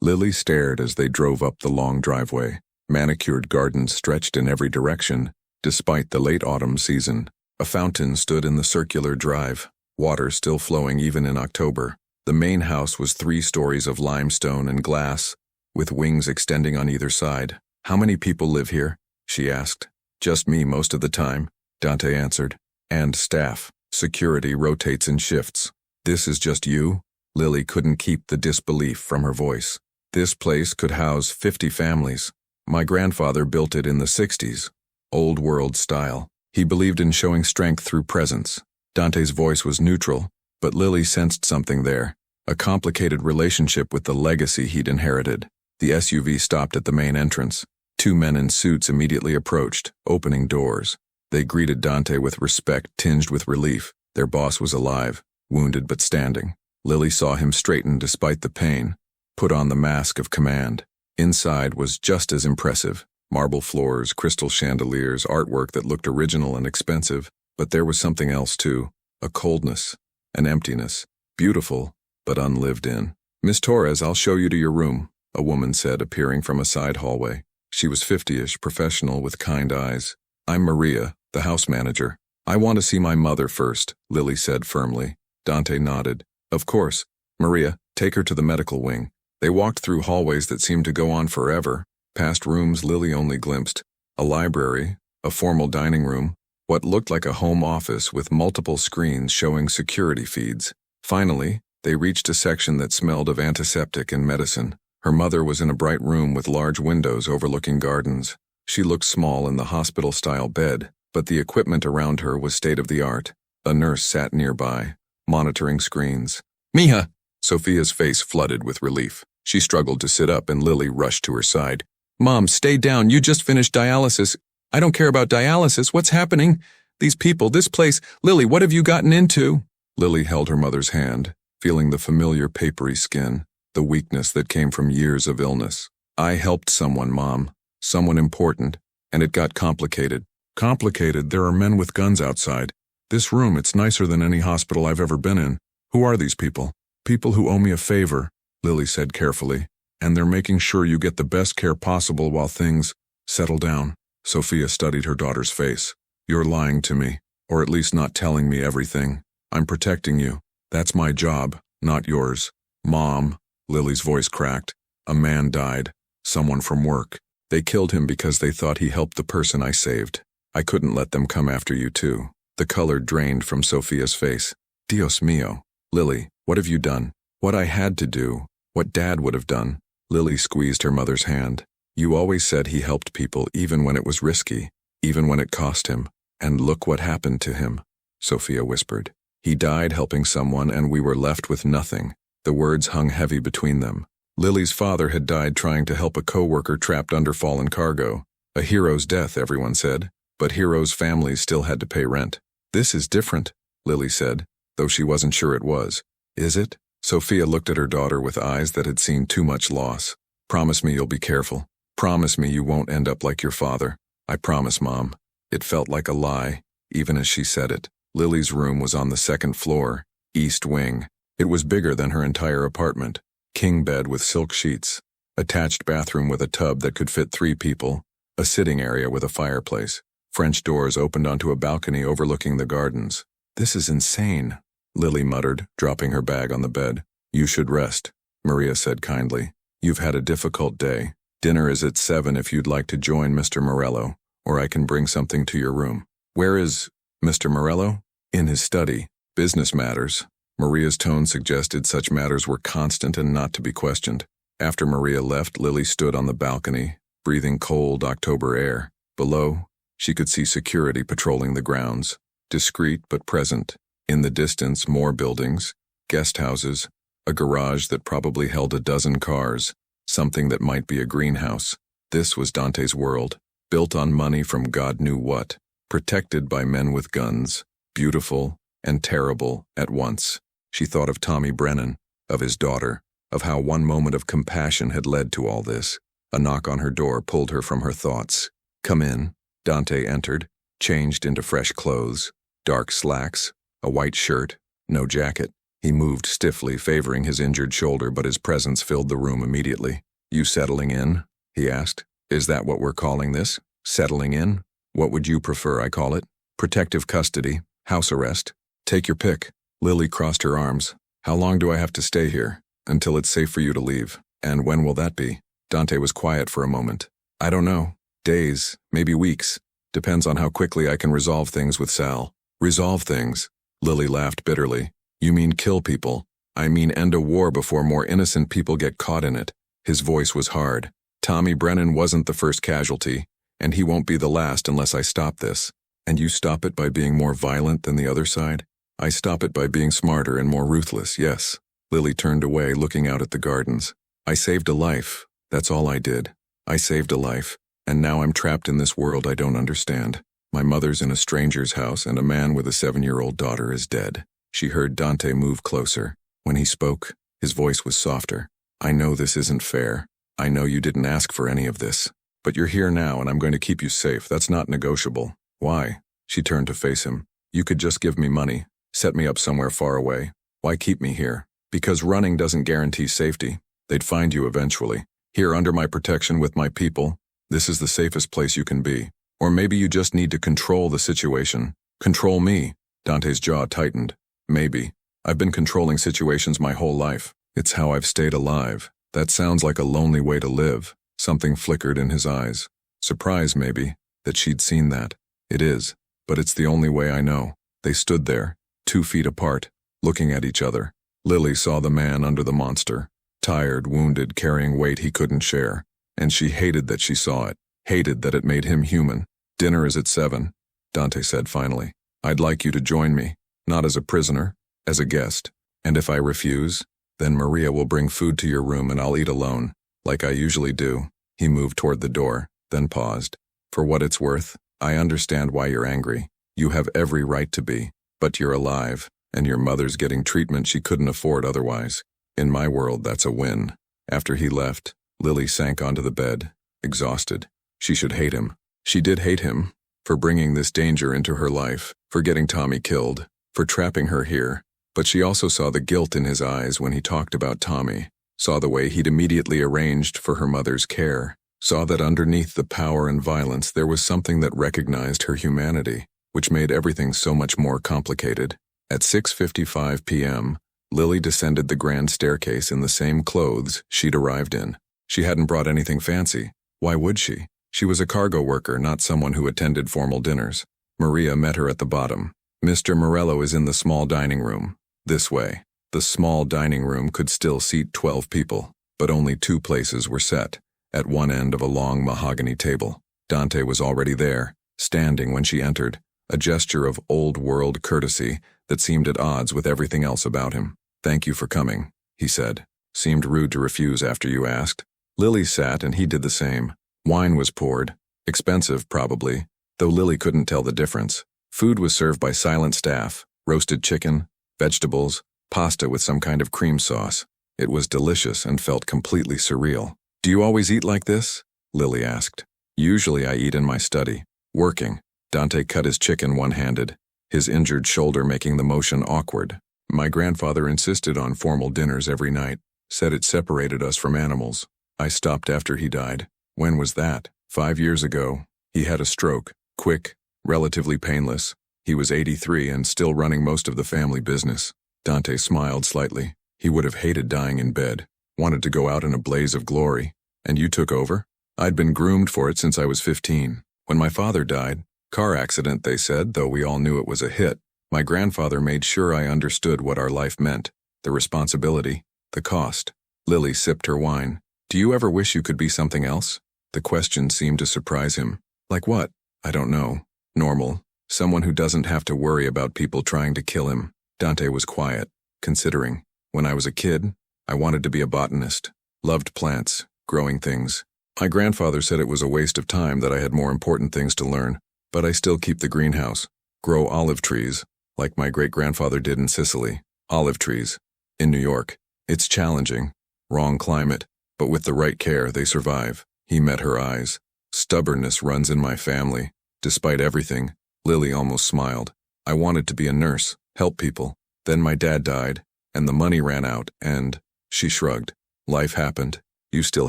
Lily stared as they drove up the long driveway. Manicured gardens stretched in every direction, despite the late autumn season. A fountain stood in the circular drive, water still flowing even in October. The main house was 3 stories of limestone and glass, with wings extending on either side. How many people live here? She asked. Just me most of the time, Dante answered. And staff. Security rotates in shifts. This is just you? Lily couldn't keep the disbelief from her voice. This place could house 50 families. My grandfather built it in the 60s. Old world style. He believed in showing strength through presence. Dante's voice was neutral, but Lily sensed something there. A complicated relationship with the legacy he'd inherited. The SUV stopped at the main entrance. 2 men in suits immediately approached, opening doors. They greeted Dante with respect tinged with relief. Their boss was alive, wounded but standing. Lily saw him straighten despite the pain, put on the mask of command. Inside was just as impressive. Marble floors, crystal chandeliers, artwork that looked original and expensive. But there was something else too. A coldness, an emptiness. Beautiful, but unlived in. Miss Torres, I'll show you to your room, a woman said, appearing from a side hallway. She was 50-ish, professional with kind eyes. I'm Maria, the house manager. I want to see my mother first, Lily said firmly. Dante nodded. Of course. Maria, take her to the medical wing. They walked through hallways that seemed to go on forever, past rooms Lily only glimpsed. A library, a formal dining room, what looked like a home office with multiple screens showing security feeds. Finally, they reached a section that smelled of antiseptic and medicine. Her mother was in a bright room with large windows overlooking gardens. She looked small in the hospital-style bed, but the equipment around her was state-of-the-art. A nurse sat nearby, monitoring screens. Mija! Sophia's face flooded with relief. She struggled to sit up and Lily rushed to her side. Mom, stay down. You just finished dialysis. I don't care about dialysis. What's happening? These people, this place. Lily, what have you gotten into? Lily held her mother's hand, feeling the familiar papery skin, the weakness that came from years of illness. I helped someone, Mom. Someone important. And it got complicated. Complicated? There are men with guns outside. This room, it's nicer than any hospital I've ever been in. Who are these people? People who owe me a favor, Lily said carefully. And they're making sure you get the best care possible while things settle down. Sophia studied her daughter's face. You're lying to me, or at least not telling me everything. I'm protecting you. That's my job, not yours. Mom, Lily's voice cracked. A man died. Someone from work. They killed him because they thought he helped the person I saved. I couldn't let them come after you too. The color drained from Sophia's face. Dios mío. Lily, what have you done? What I had to do. What Dad would have done. Lily squeezed her mother's hand. You always said he helped people even when it was risky, even when it cost him. And look what happened to him, Sophia whispered. He died helping someone and we were left with nothing. The words hung heavy between them. Lily's father had died trying to help a co-worker trapped under fallen cargo. A hero's death, everyone said, but heroes' families still had to pay rent. This is different, Lily said, though she wasn't sure it was. Is it? Sophia looked at her daughter with eyes that had seen too much loss. Promise me you'll be careful. Promise me you won't end up like your father. I promise, Mom. It felt like a lie, even as she said it. Lily's room was on the second floor, east wing. It was bigger than her entire apartment. King bed with silk sheets, attached bathroom with a tub that could fit 3 people, a sitting area with a fireplace. French doors opened onto a balcony overlooking the gardens. This is insane, Lily muttered, dropping her bag on the bed. You should rest, Maria said kindly. You've had a difficult day. Dinner is at 7 if you'd like to join Mr. Morello, or I can bring something to your room. Where is Mr. Morello? In his study. Business matters. Maria's tone suggested such matters were constant and not to be questioned. After Maria left, Lily stood on the balcony, breathing cold October air. Below, she could see security patrolling the grounds, discreet but present. In the distance, more buildings, guest houses, a garage that probably held a dozen cars, something that might be a greenhouse. This was Dante's world, built on money from God knew what, protected by men with guns, beautiful and terrible at once. She thought of Tommy Brennan, of his daughter, of how one moment of compassion had led to all this. A knock on her door pulled her from her thoughts. Come in. Dante entered, changed into fresh clothes, dark slacks, a white shirt, no jacket. He moved stiffly, favoring his injured shoulder, but his presence filled the room immediately. You settling in? He asked. Is that what we're calling this? Settling in? What would you prefer I call it? Protective custody? House arrest? Take your pick. Lily crossed her arms. How long do I have to stay here? Until it's safe for you to leave. And when will that be? Dante was quiet for a moment. I don't know. Days, maybe weeks. Depends on how quickly I can resolve things with Sal. Resolve things? Lily laughed bitterly. You mean kill people? I mean end a war before more innocent people get caught in it. His voice was hard. Tommy Brennan wasn't the first casualty, and he won't be the last unless I stop this. And you stop it by being more violent than the other side? I stop it by being smarter and more ruthless, yes. Lily turned away, looking out at the gardens. I saved a life. That's all I did. I saved a life, and now I'm trapped in this world I don't understand. My mother's in a stranger's house, and a man with a 7-year-old daughter is dead. She heard Dante move closer. When he spoke, his voice was softer. I know this isn't fair. I know you didn't ask for any of this. But you're here now, and I'm going to keep you safe. That's not negotiable. Why? She turned to face him. You could just give me money. Set me up somewhere far away. Why keep me here? Because running doesn't guarantee safety. They'd find you eventually. Here under my protection with my people, this is the safest place you can be. Or maybe you just need to control the situation. Control me. Dante's jaw tightened. Maybe. I've been controlling situations my whole life. It's how I've stayed alive. That sounds like a lonely way to live. Something flickered in his eyes. Surprise, maybe, that she'd seen that. It is, but it's the only way I know. They stood there, 2 feet apart, looking at each other. Lily saw the man under the monster, tired, wounded, carrying weight he couldn't share. And she hated that she saw it, hated that it made him human. Dinner is at 7, Dante said finally. I'd like you to join me. Not as a prisoner, as a guest. And if I refuse, then Maria will bring food to your room and I'll eat alone, like I usually do." He moved toward the door, then paused. "For what it's worth, I understand why you're angry. You have every right to be, but you're alive, and your mother's getting treatment she couldn't afford otherwise. In my world, that's a win." After he left, Lily sank onto the bed, exhausted. She should hate him. She did hate him, for bringing this danger into her life, for getting Tommy killed, for trapping her here. But she also saw the guilt in his eyes when he talked about Tommy, saw the way he'd immediately arranged for her mother's care, saw that underneath the power and violence there was something that recognized her humanity, which made everything so much more complicated. At 6:55 p.m., Lily descended the grand staircase in the same clothes she'd arrived in. She hadn't brought anything fancy. Why would she? She was a cargo worker, not someone who attended formal dinners. Maria met her at the bottom. "Mr. Morello is in the small dining room. This way." The small dining room could still seat 12 people, but only 2 places were set, at one end of a long mahogany table. Dante was already there, standing when she entered, a gesture of old-world courtesy that seemed at odds with everything else about him. "Thank you for coming," he said. "Seemed rude to refuse after you asked." Lily sat and he did the same. Wine was poured, expensive probably, though Lily couldn't tell the difference. Food was served by silent staff, roasted chicken, vegetables, pasta with some kind of cream sauce. It was delicious and felt completely surreal. "Do you always eat like this?" Lily asked. "Usually I eat in my study, working." Dante cut his chicken one-handed, his injured shoulder making the motion awkward. "My grandfather insisted on formal dinners every night, said it separated us from animals. I stopped after he died." "When was that?" 5 years ago. He had a stroke, quick, relatively painless. He was 83 and still running most of the family business." Dante smiled slightly. He would have hated dying in bed, wanted to go out in a blaze of glory. "And you took over?" "I'd been groomed for it since I was 15. When my father died, car accident they said, though we all knew it was a hit, my grandfather made sure I understood what our life meant, the responsibility, the cost." Lily sipped her wine. "Do you ever wish you could be something else?" The question seemed to surprise him. "Like what?" "I don't know. Normal. Someone who doesn't have to worry about people trying to kill him." Dante was quiet, considering. "When I was a kid, I wanted to be a botanist. Loved plants, growing things. My grandfather said it was a waste of time, that I had more important things to learn. But I still keep the greenhouse. Grow olive trees, like my great-grandfather did in Sicily. Olive trees. In New York. It's challenging. Wrong climate. But with the right care, they survive." He met her eyes. "Stubbornness runs in my family. Despite everything." Lily almost smiled. "I wanted to be a nurse, help people. Then my dad died, and the money ran out, and..." She shrugged. "Life happened. You still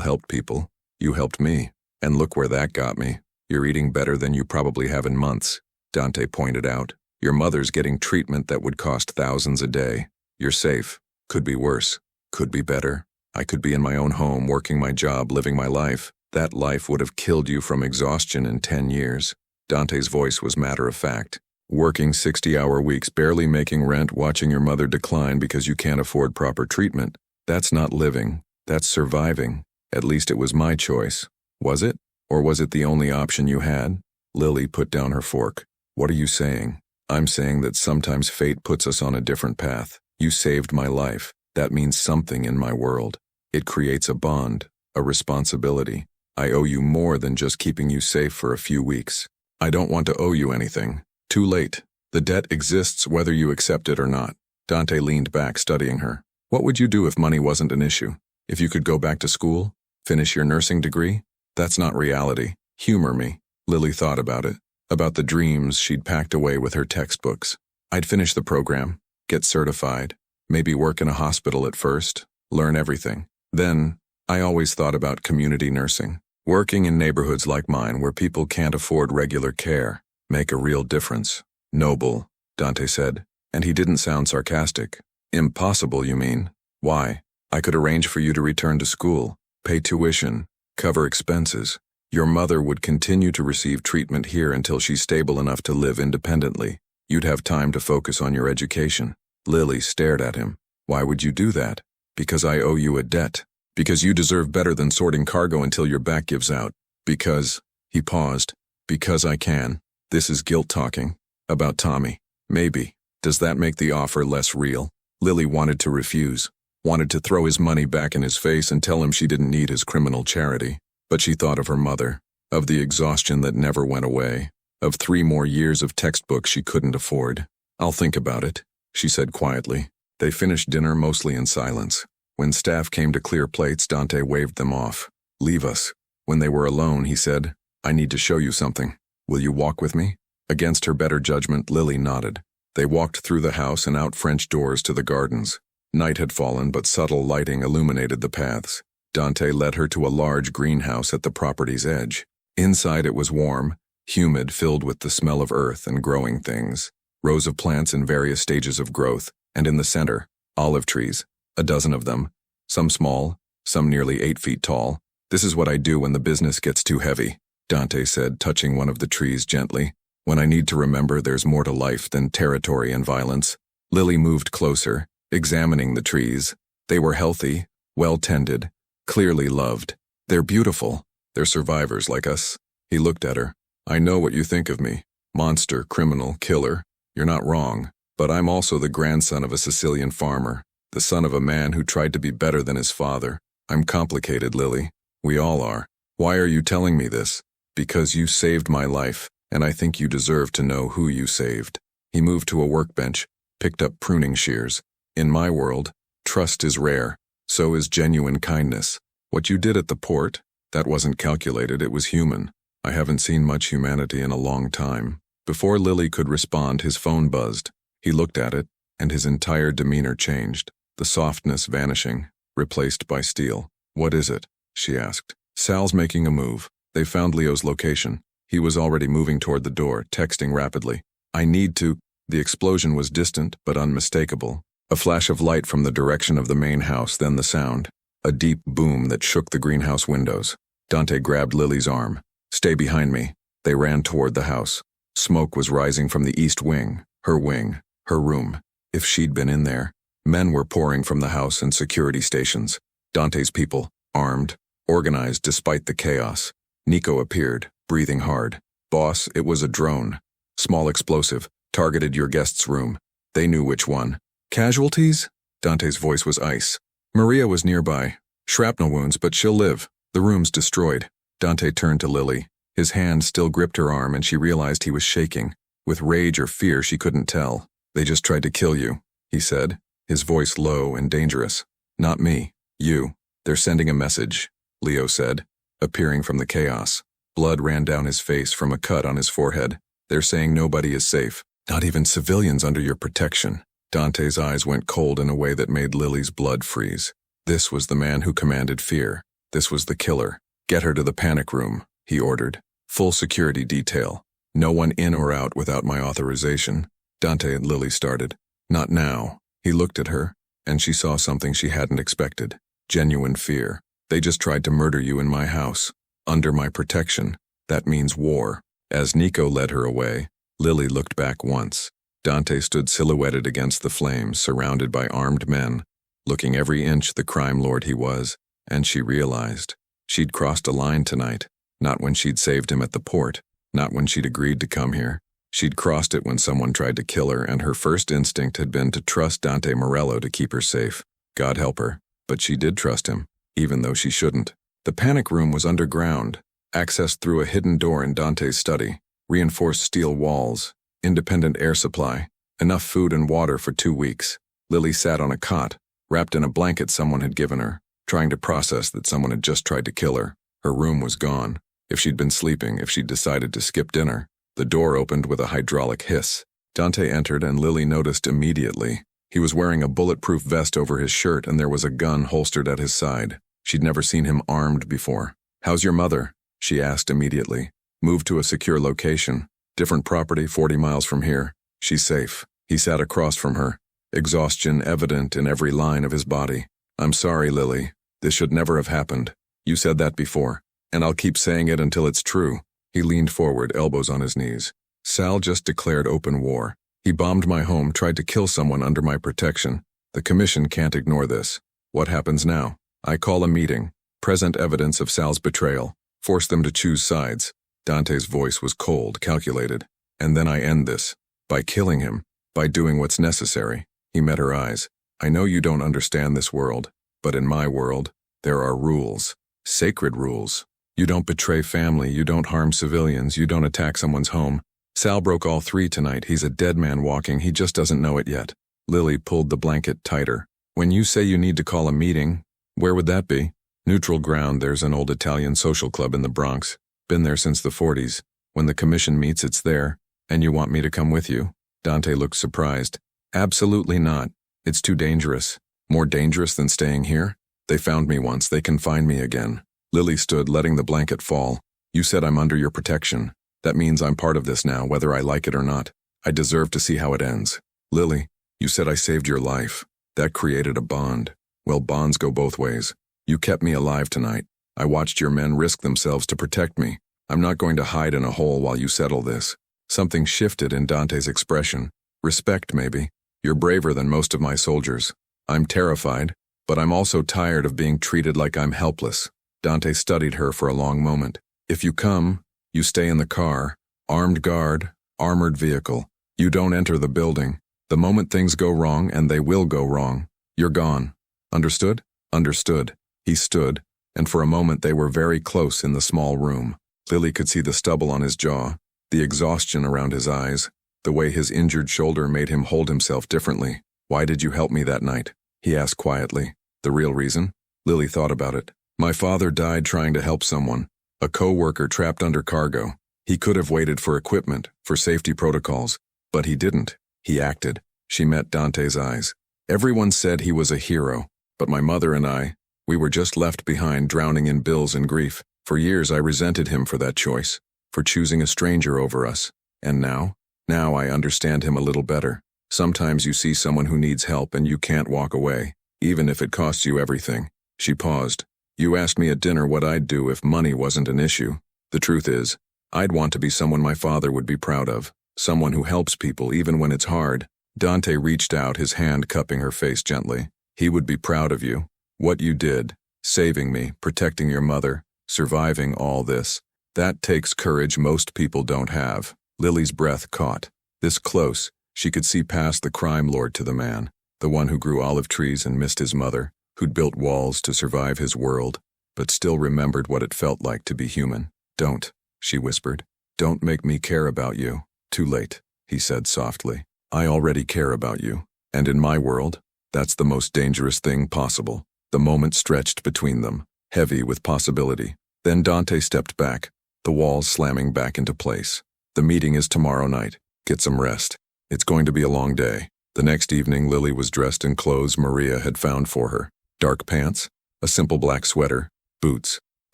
helped people. You helped me. And look where that got me. You're eating better than you probably have in months." Dante pointed out. "Your mother's getting treatment that would cost thousands a day. You're safe. Could be worse. Could be better. I could be in my own home, working my job, living my life. That life would have killed you from exhaustion in 10 years. Dante's voice was matter-of-fact. "Working 60-hour weeks, barely making rent, watching your mother decline because you can't afford proper treatment. That's not living. That's surviving. At least it was my choice. Was it? Or was it the only option you had?" Lily put down her fork. "What are you saying?" "I'm saying that sometimes fate puts us on a different path. You saved my life. That means something in my world. It creates a bond, a responsibility. I owe you more than just keeping you safe for a few weeks. I don't want to owe you anything. Too late. The debt exists whether you accept it or not." Dante leaned back, studying her. "What would you do if money wasn't an issue? If you could go back to school? Finish your nursing degree? That's not reality. Humor me." Lily thought about it, about the dreams she'd packed away with her textbooks. "I'd finish the program, get certified, maybe work in a hospital at first, learn everything. Then, I always thought about community nursing. Working in neighborhoods like mine where people can't afford regular care. Make a real difference." "Noble," Dante said, and he didn't sound sarcastic. "Impossible, you mean? Why?" "I could arrange for you to return to school, pay tuition, cover expenses. Your mother would continue to receive treatment here until she's stable enough to live independently. You'd have time to focus on your education." Lily stared at him. "Why would you do that?" "Because I owe you a debt. Because you deserve better than sorting cargo until your back gives out. Because..." He paused. "Because I can." This is guilt talking. About Tommy. Maybe. Does that make the offer less real? Lily wanted to refuse, wanted to throw his money back in his face and tell him she didn't need his criminal charity. But she thought of her mother, of the exhaustion that never went away, of 3 more years of textbooks she couldn't afford. "I'll think about it," she said quietly. They finished dinner mostly in silence. When staff came to clear plates, Dante waved them off. "Leave us." When they were alone, he said, "I need to show you something. Will you walk with me?" Against her better judgment, Lily nodded. They walked through the house and out French doors to the gardens. Night had fallen, but subtle lighting illuminated the paths. Dante led her to a large greenhouse at the property's edge. Inside it was warm, humid, filled with the smell of earth and growing things. Rows of plants in various stages of growth, and in the center, olive trees, a dozen of them, some small, some nearly 8 feet tall. "This is what I do when the business gets too heavy," Dante said, touching one of the trees gently. "When I need to remember there's more to life than territory and violence." Lily moved closer, examining the trees. They were healthy, well-tended, clearly loved. "They're beautiful. They're survivors like us." He looked at her. "I know what you think of me. Monster, criminal, killer. You're not wrong. But I'm also the grandson of a Sicilian farmer, the son of a man who tried to be better than his father. I'm complicated, Lily. We all are. Why are you telling me this? Because you saved my life, and I think you deserve to know who you saved." He moved to a workbench, picked up pruning shears. "In my world, trust is rare. So is genuine kindness. What you did at the port, that wasn't calculated, it was human. I haven't seen much humanity in a long time." Before Lily could respond, his phone buzzed. He looked at it, and his entire demeanor changed, the softness vanishing, replaced by steel. "What is it?" she asked. "Sal's making a move. They found Leo's location. He was already moving toward the door, texting rapidly. I need to—" The explosion was distant but unmistakable. A flash of light from the direction of the main house, then the sound. A deep boom that shook the greenhouse windows. Dante grabbed Lily's arm. "Stay behind me." They ran toward the house. Smoke was rising from the east wing, her room. If she'd been in there. Men were pouring from the house and security stations. Dante's people, armed, organized despite the chaos. Nico appeared, breathing hard. "Boss, it was a drone. Small explosive, targeted your guest's room. They knew which one." "Casualties?" Dante's voice was ice. "Maria was nearby. Shrapnel wounds, but she'll live. The room's destroyed." Dante turned to Lily. His hand still gripped her arm, and she realized he was shaking. With rage or fear, she couldn't tell. "They just tried to kill you," he said, his voice low and dangerous. "Not me. You. They're sending a message," Leo said, appearing from the chaos. Blood ran down his face from a cut on his forehead. "They're saying nobody is safe. Not even civilians under your protection." Dante's eyes went cold in a way that made Lily's blood freeze. This was the man who commanded fear. This was the killer. "Get her to the panic room," he ordered. "Full security detail. No one in or out without my authorization." Dante and Lily started. "Not now." He looked at her, and she saw something she hadn't expected. Genuine fear. "They just tried to murder you in my house. Under my protection. That means war." As Nico led her away, Lily looked back once. Dante stood silhouetted against the flames, surrounded by armed men, looking every inch the crime lord he was, and she realized. She'd crossed a line tonight. Not when she'd saved him at the port, not when she'd agreed to come here. She'd crossed it when someone tried to kill her, and her first instinct had been to trust Dante Morello to keep her safe. God help her. But she did trust him, even though she shouldn't. The panic room was underground, accessed through a hidden door in Dante's study, reinforced steel walls, independent air supply, enough food and water for 2 weeks. Lily sat on a cot, wrapped in a blanket someone had given her, trying to process that someone had just tried to kill her. Her room was gone. If she'd been sleeping, if she'd decided to skip dinner. The door opened with a hydraulic hiss. Dante entered, and Lily noticed immediately. He was wearing a bulletproof vest over his shirt, and there was a gun holstered at his side. She'd never seen him armed before. "How's your mother?" she asked immediately. "Moved to a secure location. Different property 40 miles from here. She's safe." He sat across from her, exhaustion evident in every line of his body. "I'm sorry, Lily. This should never have happened. You said that before, and I'll keep saying it until it's true." He leaned forward, elbows on his knees. "Sal just declared open war. He bombed my home, tried to kill someone under my protection. The commission can't ignore this. What happens now? I call a meeting. Present evidence of Sal's betrayal. Force them to choose sides." Dante's voice was cold, calculated. "And then I end this. By killing him. By doing what's necessary. He met her eyes. I know you don't understand this world, but in my world, there are rules. Sacred rules. You don't betray family, you don't harm civilians, you don't attack someone's home. Sal broke all three tonight. He's a dead man walking, he just doesn't know it yet. Lily pulled the blanket tighter. When you say you need to call a meeting, where would that be? Neutral ground. There's an old Italian social club in the Bronx. Been there since the 40s. When the commission meets, it's there. And you want me to come with you? Dante looked surprised. Absolutely not. It's too dangerous. More dangerous than staying here? They found me once, they can find me again. Lily stood, letting the blanket fall. You said I'm under your protection. That means I'm part of this now, whether I like it or not. I deserve to see how it ends. Lily, you said I saved your life. That created a bond. Well, bonds go both ways. You kept me alive tonight. I watched your men risk themselves to protect me. I'm not going to hide in a hole while you settle this. Something shifted in Dante's expression. Respect, maybe. You're braver than most of my soldiers. I'm terrified, but I'm also tired of being treated like I'm helpless. Dante studied her for a long moment. If you come, you stay in the car. Armed guard, armored vehicle. You don't enter the building. The moment things go wrong, and they will go wrong, you're gone. Understood? Understood. He stood, and for a moment they were very close in the small room. Lily could see the stubble on his jaw, the exhaustion around his eyes, the way his injured shoulder made him hold himself differently. Why did you help me that night? He asked quietly. The real reason? Lily thought about it. My father died trying to help someone, a co-worker trapped under cargo. He could have waited for equipment, for safety protocols, but he didn't. He acted. She met Dante's eyes. Everyone said he was a hero, but my mother and I, we were just left behind drowning in bills and grief. For years I resented him for that choice, for choosing a stranger over us. And now I understand him a little better. Sometimes you see someone who needs help and you can't walk away, even if it costs you everything. She paused. You asked me at dinner what I'd do if money wasn't an issue. The truth is, I'd want to be someone my father would be proud of, someone who helps people even when it's hard. Dante reached out, his hand cupping her face gently. He would be proud of you. What you did, saving me, protecting your mother, surviving all this. That takes courage most people don't have. Lily's breath caught. This close, she could see past the crime lord to the man, the one who grew olive trees and missed his mother, who'd built walls to survive his world, but still remembered what it felt like to be human. Don't, she whispered. Don't make me care about you. Too late, he said softly. I already care about you, and in my world, that's the most dangerous thing possible. The moment stretched between them, heavy with possibility. Then Dante stepped back, the walls slamming back into place. The meeting is tomorrow night. Get some rest. It's going to be a long day. The next evening, Lily was dressed in clothes Maria had found for her. Dark pants, a simple black sweater, boots.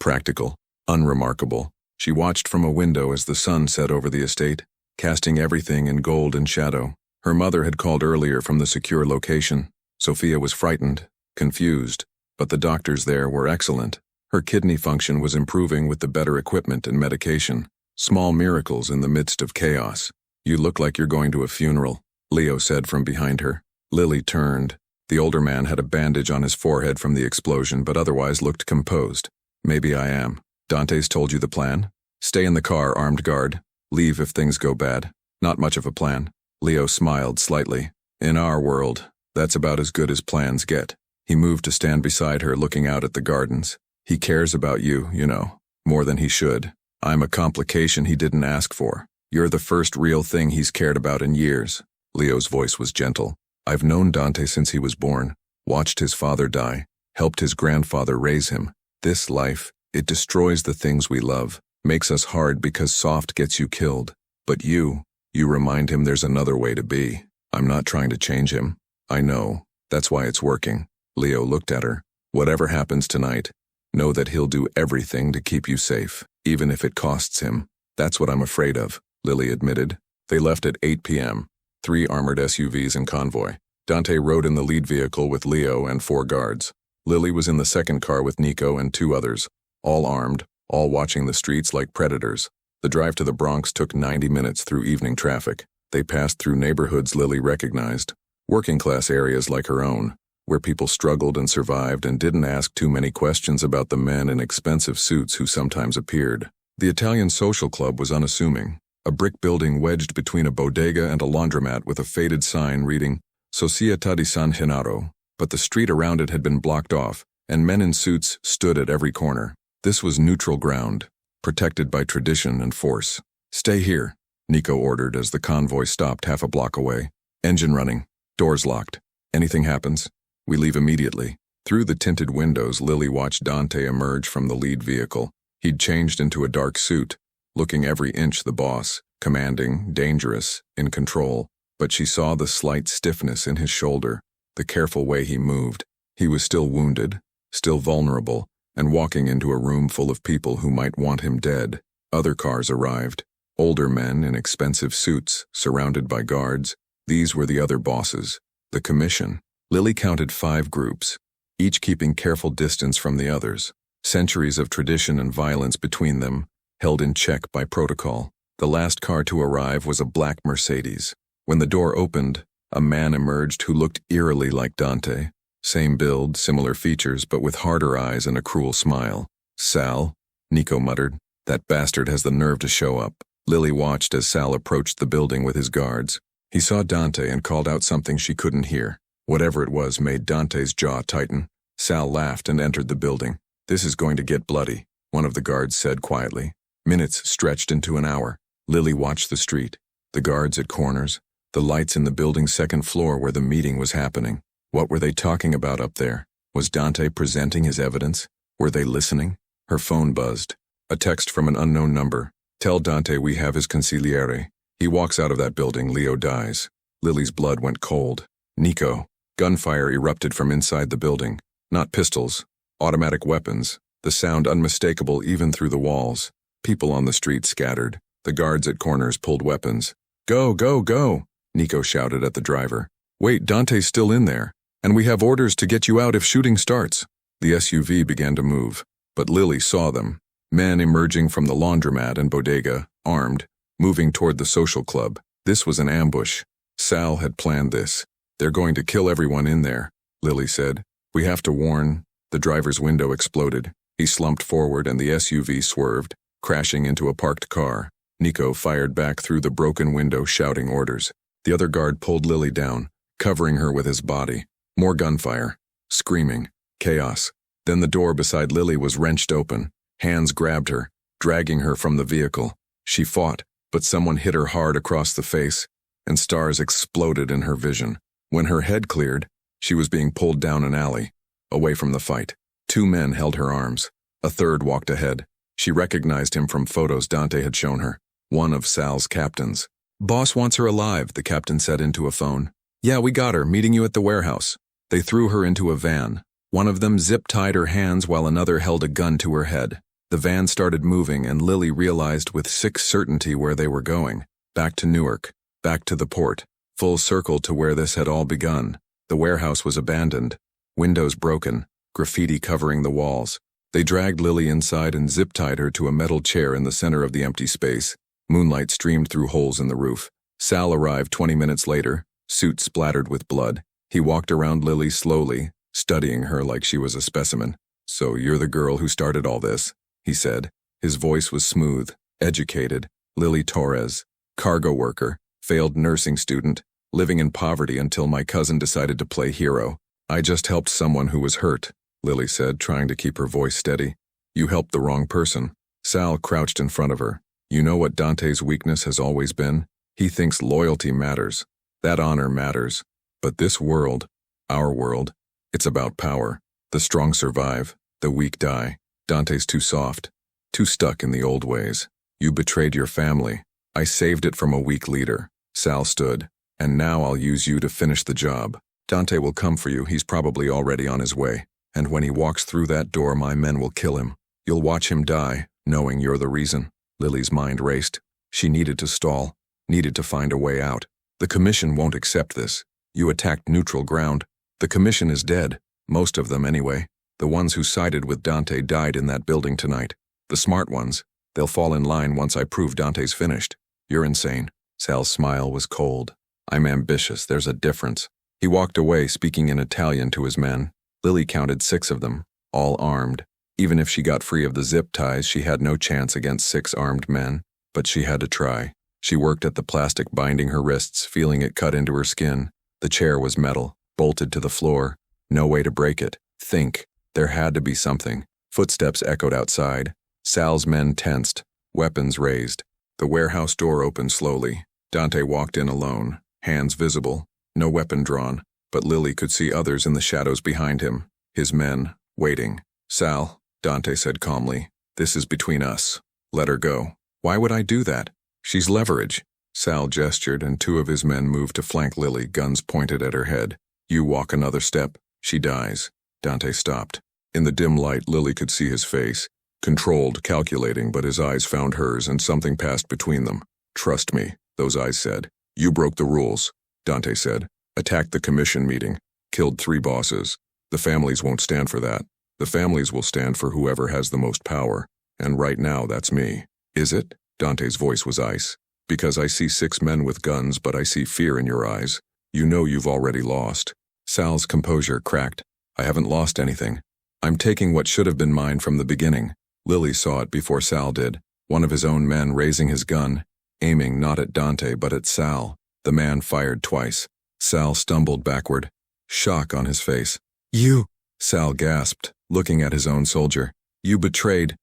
Practical, unremarkable. She watched from a window as the sun set over the estate, casting everything in gold and shadow. Her mother had called earlier from the secure location. Sophia was frightened, confused, but the doctors there were excellent. Her kidney function was improving with the better equipment and medication. Small miracles in the midst of chaos. You look like you're going to a funeral, Leo said from behind her. Lily turned. The older man had a bandage on his forehead from the explosion, but otherwise looked composed. Maybe I am. Dante's told you the plan? Stay in the car, armed guard. Leave if things go bad. Not much of a plan. Leo smiled slightly. In our world, that's about as good as plans get. He moved to stand beside her, looking out at the gardens. He cares about you, you know, more than he should. I'm a complication he didn't ask for. You're the first real thing he's cared about in years. Leo's voice was gentle. I've known Dante since he was born, watched his father die, helped his grandfather raise him. This life, it destroys the things we love, makes us hard because soft gets you killed. But you remind him there's another way to be. I'm not trying to change him. I know. That's why it's working. Leo looked at her. Whatever happens tonight, know that he'll do everything to keep you safe, even if it costs him. That's what I'm afraid of, Lily admitted. They left at 8 p.m., 3 armored SUVs in convoy. Dante rode in the lead vehicle with Leo and 4 guards. Lily was in the second car with Nico and 2 others, all armed, all watching the streets like predators. The drive to the Bronx took 90 minutes through evening traffic. They passed through neighborhoods Lily recognized, working-class areas like her own, where people struggled and survived and didn't ask too many questions about the men in expensive suits who sometimes appeared. The Italian social club was unassuming. a brick building wedged between a bodega and a laundromat with a faded sign reading Società di San Gennaro, but the street around it had been blocked off, and men in suits stood at every corner. This was neutral ground, protected by tradition and force. "Stay here," Nico ordered as the convoy stopped half a block away. "Engine running, doors locked. Anything happens, we leave immediately." Through the tinted windows, Lily watched Dante emerge from the lead vehicle. He'd changed into a dark suit, looking every inch the boss, commanding, dangerous, in control, but she saw the slight stiffness in his shoulder, the careful way he moved. He was still wounded, still vulnerable, and walking into a room full of people who might want him dead. Other cars arrived. Older men in expensive suits, surrounded by guards. These were the other bosses, the commission. Lily counted 5 groups, each keeping careful distance from the others. Centuries of tradition and violence between them, held in check by protocol. The last car to arrive was a black Mercedes. When the door opened, a man emerged who looked eerily like Dante. Same build, similar features, but with harder eyes and a cruel smile. "Sal," Nico muttered. "That bastard has the nerve to show up." Lily watched as Sal approached the building with his guards. He saw Dante and called out something she couldn't hear. Whatever it was made Dante's jaw tighten. Sal laughed and entered the building. "This is going to get bloody," one of the guards said quietly. Minutes stretched into an hour. Lily watched the street, the guards at corners, the lights in the building's second floor where the meeting was happening. What were they talking about up there? Was Dante presenting his evidence? Were they listening? Her phone buzzed. A text from an unknown number. "Tell Dante we have his consigliere. He walks out of that building, Leo dies." Lily's blood went cold. "Nico." Gunfire erupted from inside the building. Not pistols, automatic weapons, the sound unmistakable even through the walls. People on the street scattered. The guards at corners pulled weapons. "Go, go, go," Nico shouted at the driver. "Wait, Dante's still in there, and we have orders to get you out if shooting starts." The SUV began to move, but Lily saw them. Men emerging from the laundromat and bodega, armed, moving toward the social club. This was an ambush. Sal had planned this. "They're going to kill everyone in there," Lily said. "We have to warn." The driver's window exploded. He slumped forward and the SUV swerved, crashing into a parked car. Nico fired back through the broken window, shouting orders. The other guard pulled Lily down, covering her with his body. More gunfire. Screaming. Chaos. Then the door beside Lily was wrenched open. Hands grabbed her, dragging her from the vehicle. She fought, but someone hit her hard across the face, and stars exploded in her vision. When her head cleared, she was being pulled down an alley, away from the fight. 2 men held her arms. A third walked ahead. She recognized him from photos Dante had shown her. One of Sal's captains. "Boss wants her alive," the captain said into a phone. "Yeah, we got her, meeting you at the warehouse." They threw her into a van. One of them zip-tied her hands while another held a gun to her head. The van started moving and Lily realized with sick certainty where they were going. Back to Newark. Back to the port. Full circle to where this had all begun. The warehouse was abandoned. Windows broken. Graffiti covering the walls. They dragged Lily inside and zip-tied her to a metal chair in the center of the empty space. Moonlight streamed through holes in the roof. Sal arrived 20 minutes later, suit splattered with blood. He walked around Lily slowly, studying her like she was a specimen. "So you're the girl who started all this," he said. His voice was smooth, educated. "Lily Torres, cargo worker, failed nursing student, living in poverty until my cousin decided to play hero. I just helped someone who was hurt," Lily said, trying to keep her voice steady. "You helped the wrong person." Sal crouched in front of her. "You know what Dante's weakness has always been? He thinks loyalty matters. That honor matters. But this world, our world, it's about power. The strong survive, the weak die. Dante's too soft, too stuck in the old ways. You betrayed your family. I saved it from a weak leader." Sal stood. "And now I'll use you to finish the job. Dante will come for you, he's probably already on his way. And when he walks through that door, my men will kill him. You'll watch him die, knowing you're the reason." Lily's mind raced. She needed to stall, needed to find a way out. "The commission won't accept this. You attacked neutral ground. The commission is dead. Most of them, anyway. The ones who sided with Dante died in that building tonight. The smart ones, they'll fall in line once I prove Dante's finished. You're insane." Sal's smile was cold. "I'm ambitious, there's a difference." He walked away, speaking in Italian to his men. Lily counted 6 of them, all armed. Even if she got free of the zip ties, she had no chance against 6 armed men. But she had to try. She worked at the plastic binding her wrists, feeling it cut into her skin. The chair was metal, bolted to the floor. No way to break it. Think. There had to be something. Footsteps echoed outside. Sal's men tensed, weapons raised. The warehouse door opened slowly. Dante walked in alone, hands visible, no weapon drawn, but Lily could see others in the shadows behind him, his men, waiting. Sal, Dante said calmly, this is between us. Let her go. Why would I do that? She's leverage. Sal gestured and two of his men moved to flank Lily, guns pointed at her head. You walk another step, she dies. Dante stopped. In the dim light, Lily could see his face. Controlled, calculating, but his eyes found hers and something passed between them. Trust me, those eyes said. You broke the rules, Dante said. Attacked the commission meeting. Killed 3 bosses. The families won't stand for that. The families will stand for whoever has the most power. And right now, that's me. Is it? Dante's voice was ice. Because I see 6 men with guns, but I see fear in your eyes. You know you've already lost. Sal's composure cracked. I haven't lost anything. I'm taking what should have been mine from the beginning. Lily saw it before Sal did. One of his own men raising his gun, aiming not at Dante but at Sal. The man fired twice. Sal stumbled backward, shock on his face. You! Sal gasped, looking at his own soldier. You betrayed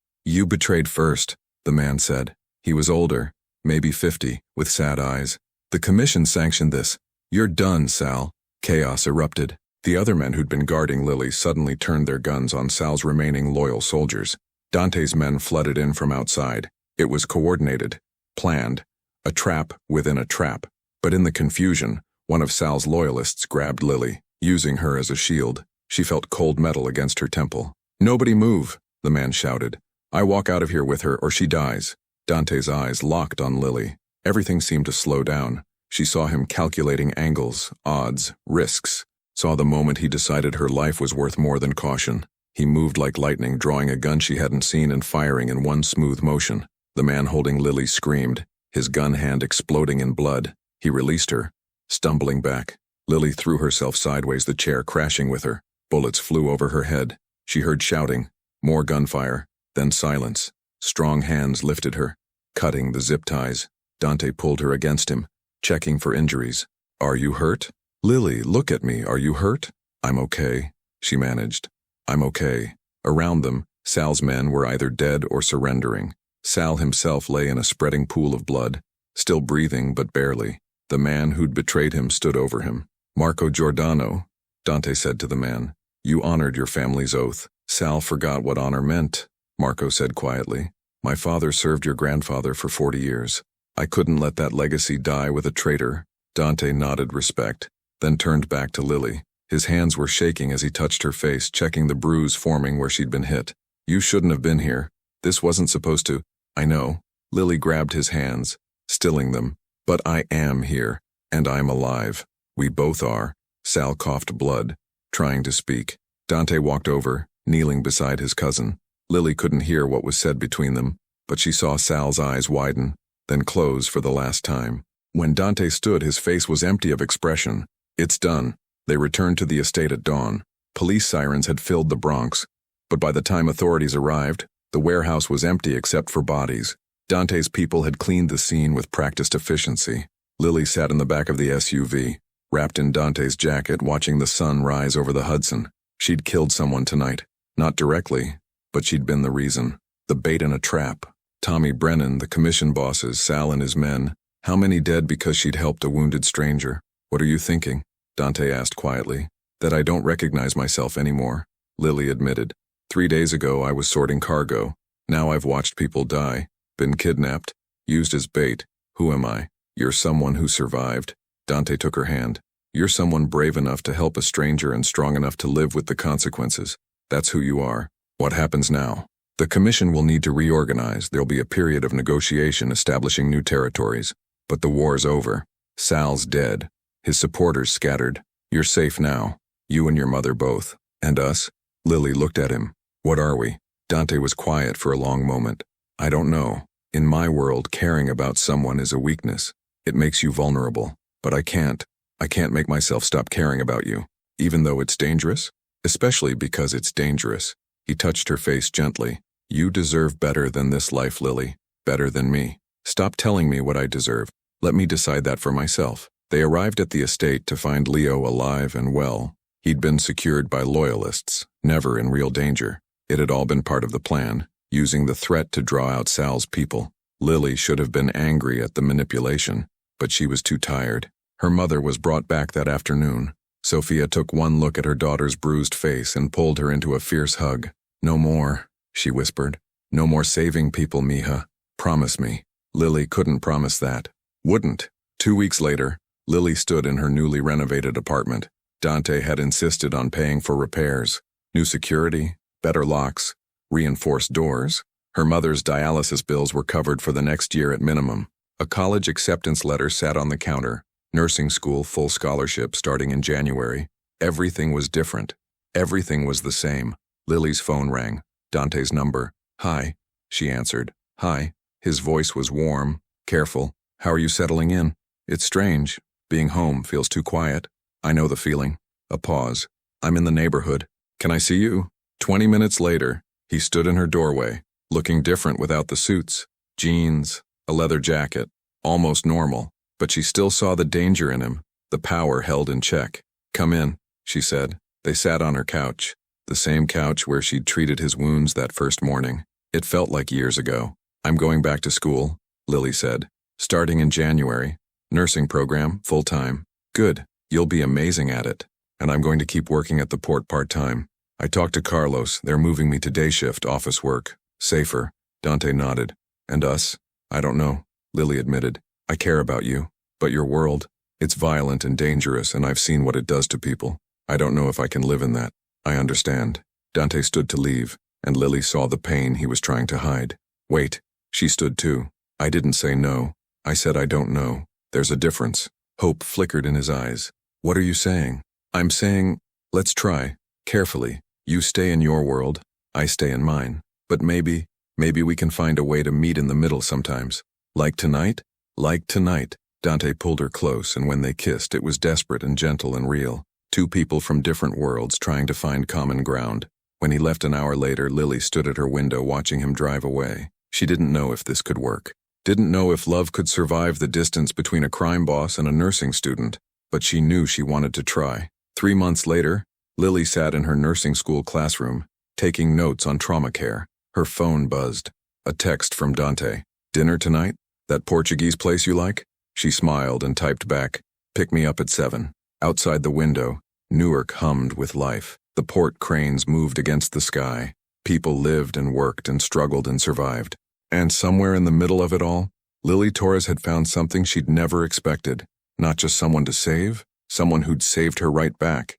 first, the man said. He was older, maybe 50, with sad eyes. The commission sanctioned this. You're done, Sal. Chaos erupted. The other men who'd been guarding Lily suddenly turned their guns on Sal's remaining loyal soldiers. Dante's men flooded in from outside. It was coordinated, planned, a trap within a trap. But in the confusion, one of Sal's loyalists grabbed Lily, using her as a shield. She felt cold metal against her temple. Nobody move, the man shouted. I walk out of here with her or she dies. Dante's eyes locked on Lily. Everything seemed to slow down. She saw him calculating angles, odds, risks. Saw the moment he decided her life was worth more than caution. He moved like lightning, drawing a gun she hadn't seen and firing in one smooth motion. The man holding Lily screamed, his gun hand exploding in blood. He released her, stumbling back. Lily threw herself sideways, the chair crashing with her. Bullets flew over her head. She heard shouting, more gunfire, then silence. Strong hands lifted her, cutting the zip ties. Dante pulled her against him, checking for injuries. Are you hurt? Lily, look at me. Are you hurt? I'm okay, she managed. I'm okay. Around them, Sal's men were either dead or surrendering. Sal himself lay in a spreading pool of blood, still breathing but barely. The man who'd betrayed him stood over him. Marco Giordano, Dante said to the man, you honored your family's oath. Sal forgot what honor meant, Marco said quietly. My father served your grandfather for 40 years. I couldn't let that legacy die with a traitor. Dante nodded respect, then turned back to Lily. His hands were shaking as he touched her face, checking the bruise forming where she'd been hit. You shouldn't have been here. This wasn't supposed to. I know. Lily grabbed his hands, stilling them. But I am here, and I'm alive. We both are. Sal coughed blood, trying to speak. Dante walked over, kneeling beside his cousin. Lily couldn't hear what was said between them, but she saw Sal's eyes widen, then close for the last time. When Dante stood, his face was empty of expression. It's done. They returned to the estate at dawn. Police sirens had filled the Bronx, but by the time authorities arrived, the warehouse was empty except for bodies. Dante's people had cleaned the scene with practiced efficiency. Lily sat in the back of the SUV, wrapped in Dante's jacket, watching the sun rise over the Hudson. She'd killed someone tonight. Not directly, but she'd been the reason. The bait in a trap. Tommy Brennan, the commission bosses, Sal and his men. How many dead because she'd helped a wounded stranger? What are you thinking? Dante asked quietly. That I don't recognize myself anymore, Lily admitted. 3 days ago I was sorting cargo. Now I've watched people die, been kidnapped, used as bait. Who am I? You're someone who survived. Dante took her hand. You're someone brave enough to help a stranger and strong enough to live with the consequences. That's who you are. What happens now? The commission will need to reorganize. There'll be a period of negotiation establishing new territories. But the war's over. Sal's dead. His supporters scattered. You're safe now. You and your mother both. And us? Lily looked at him. What are we? Dante was quiet for a long moment. I don't know. In my world, caring about someone is a weakness. It makes you vulnerable. But I can't make myself stop caring about you. Even though it's dangerous? Especially because it's dangerous. He touched her face gently. You deserve better than this life, Lily. Better than me. Stop telling me what I deserve. Let me decide that for myself. They arrived at the estate to find Leo alive and well. He'd been secured by loyalists, never in real danger. It had all been part of the plan, using the threat to draw out Sal's people. Lily should have been angry at the manipulation, but she was too tired. Her mother was brought back that afternoon. Sophia took one look at her daughter's bruised face and pulled her into a fierce hug. "No more," she whispered. "No more saving people, Mija. Promise me." Lily couldn't promise that. Wouldn't. 2 weeks later, Lily stood in her newly renovated apartment. Dante had insisted on paying for repairs. New security, better locks, reinforced doors. Her mother's dialysis bills were covered for the next year at minimum. A college acceptance letter sat on the counter. Nursing school full scholarship starting in January. Everything was different. Everything was the same. Lily's phone rang. Dante's number. "Hi," she answered. "Hi." His voice was warm, careful. "How are you settling in?" "It's strange. Being home feels too quiet." "I know the feeling." A pause. "I'm in the neighborhood. Can I see you?" 20 minutes later, he stood in her doorway, looking different without the suits. Jeans, a leather jacket, almost normal, but she still saw the danger in him, the power held in check. "Come in," she said. They sat on her couch, the same couch where she'd treated his wounds that first morning. It felt like years ago. "I'm going back to school," Lily said. "Starting in January. Nursing program, full-time." "Good. You'll be amazing at it. And I'm going to keep working at the port part-time. I talked to Carlos. They're moving me to day shift office work. Safer." Dante nodded. "And us?" "I don't know," Lily admitted. "I care about you. But your world, it's violent and dangerous, and I've seen what it does to people. I don't know if I can live in that." "I understand." Dante stood to leave, and Lily saw the pain he was trying to hide. "Wait." She stood too. "I didn't say no. I said I don't know. There's a difference." Hope flickered in his eyes. "What are you saying?" "I'm saying, let's try. Carefully. You stay in your world. I stay in mine. But maybe we can find a way to meet in the middle sometimes. Like tonight?" "Like tonight." Dante pulled her close, and when they kissed, it was desperate and gentle and real. Two people from different worlds trying to find common ground. When he left an hour later, Lily stood at her window watching him drive away. She didn't know if this could work. Didn't know if love could survive the distance between a crime boss and a nursing student, but she knew she wanted to try. 3 months later, Lily sat in her nursing school classroom, taking notes on trauma care. Her phone buzzed. A text from Dante. "Dinner tonight? That Portuguese place you like?" She smiled and typed back, "Pick me up at 7. Outside the window, Newark hummed with life. The port cranes moved against the sky. People lived and worked and struggled and survived. And somewhere in the middle of it all, Lily Torres had found something she'd never expected. Not just someone to save, someone who'd saved her right back.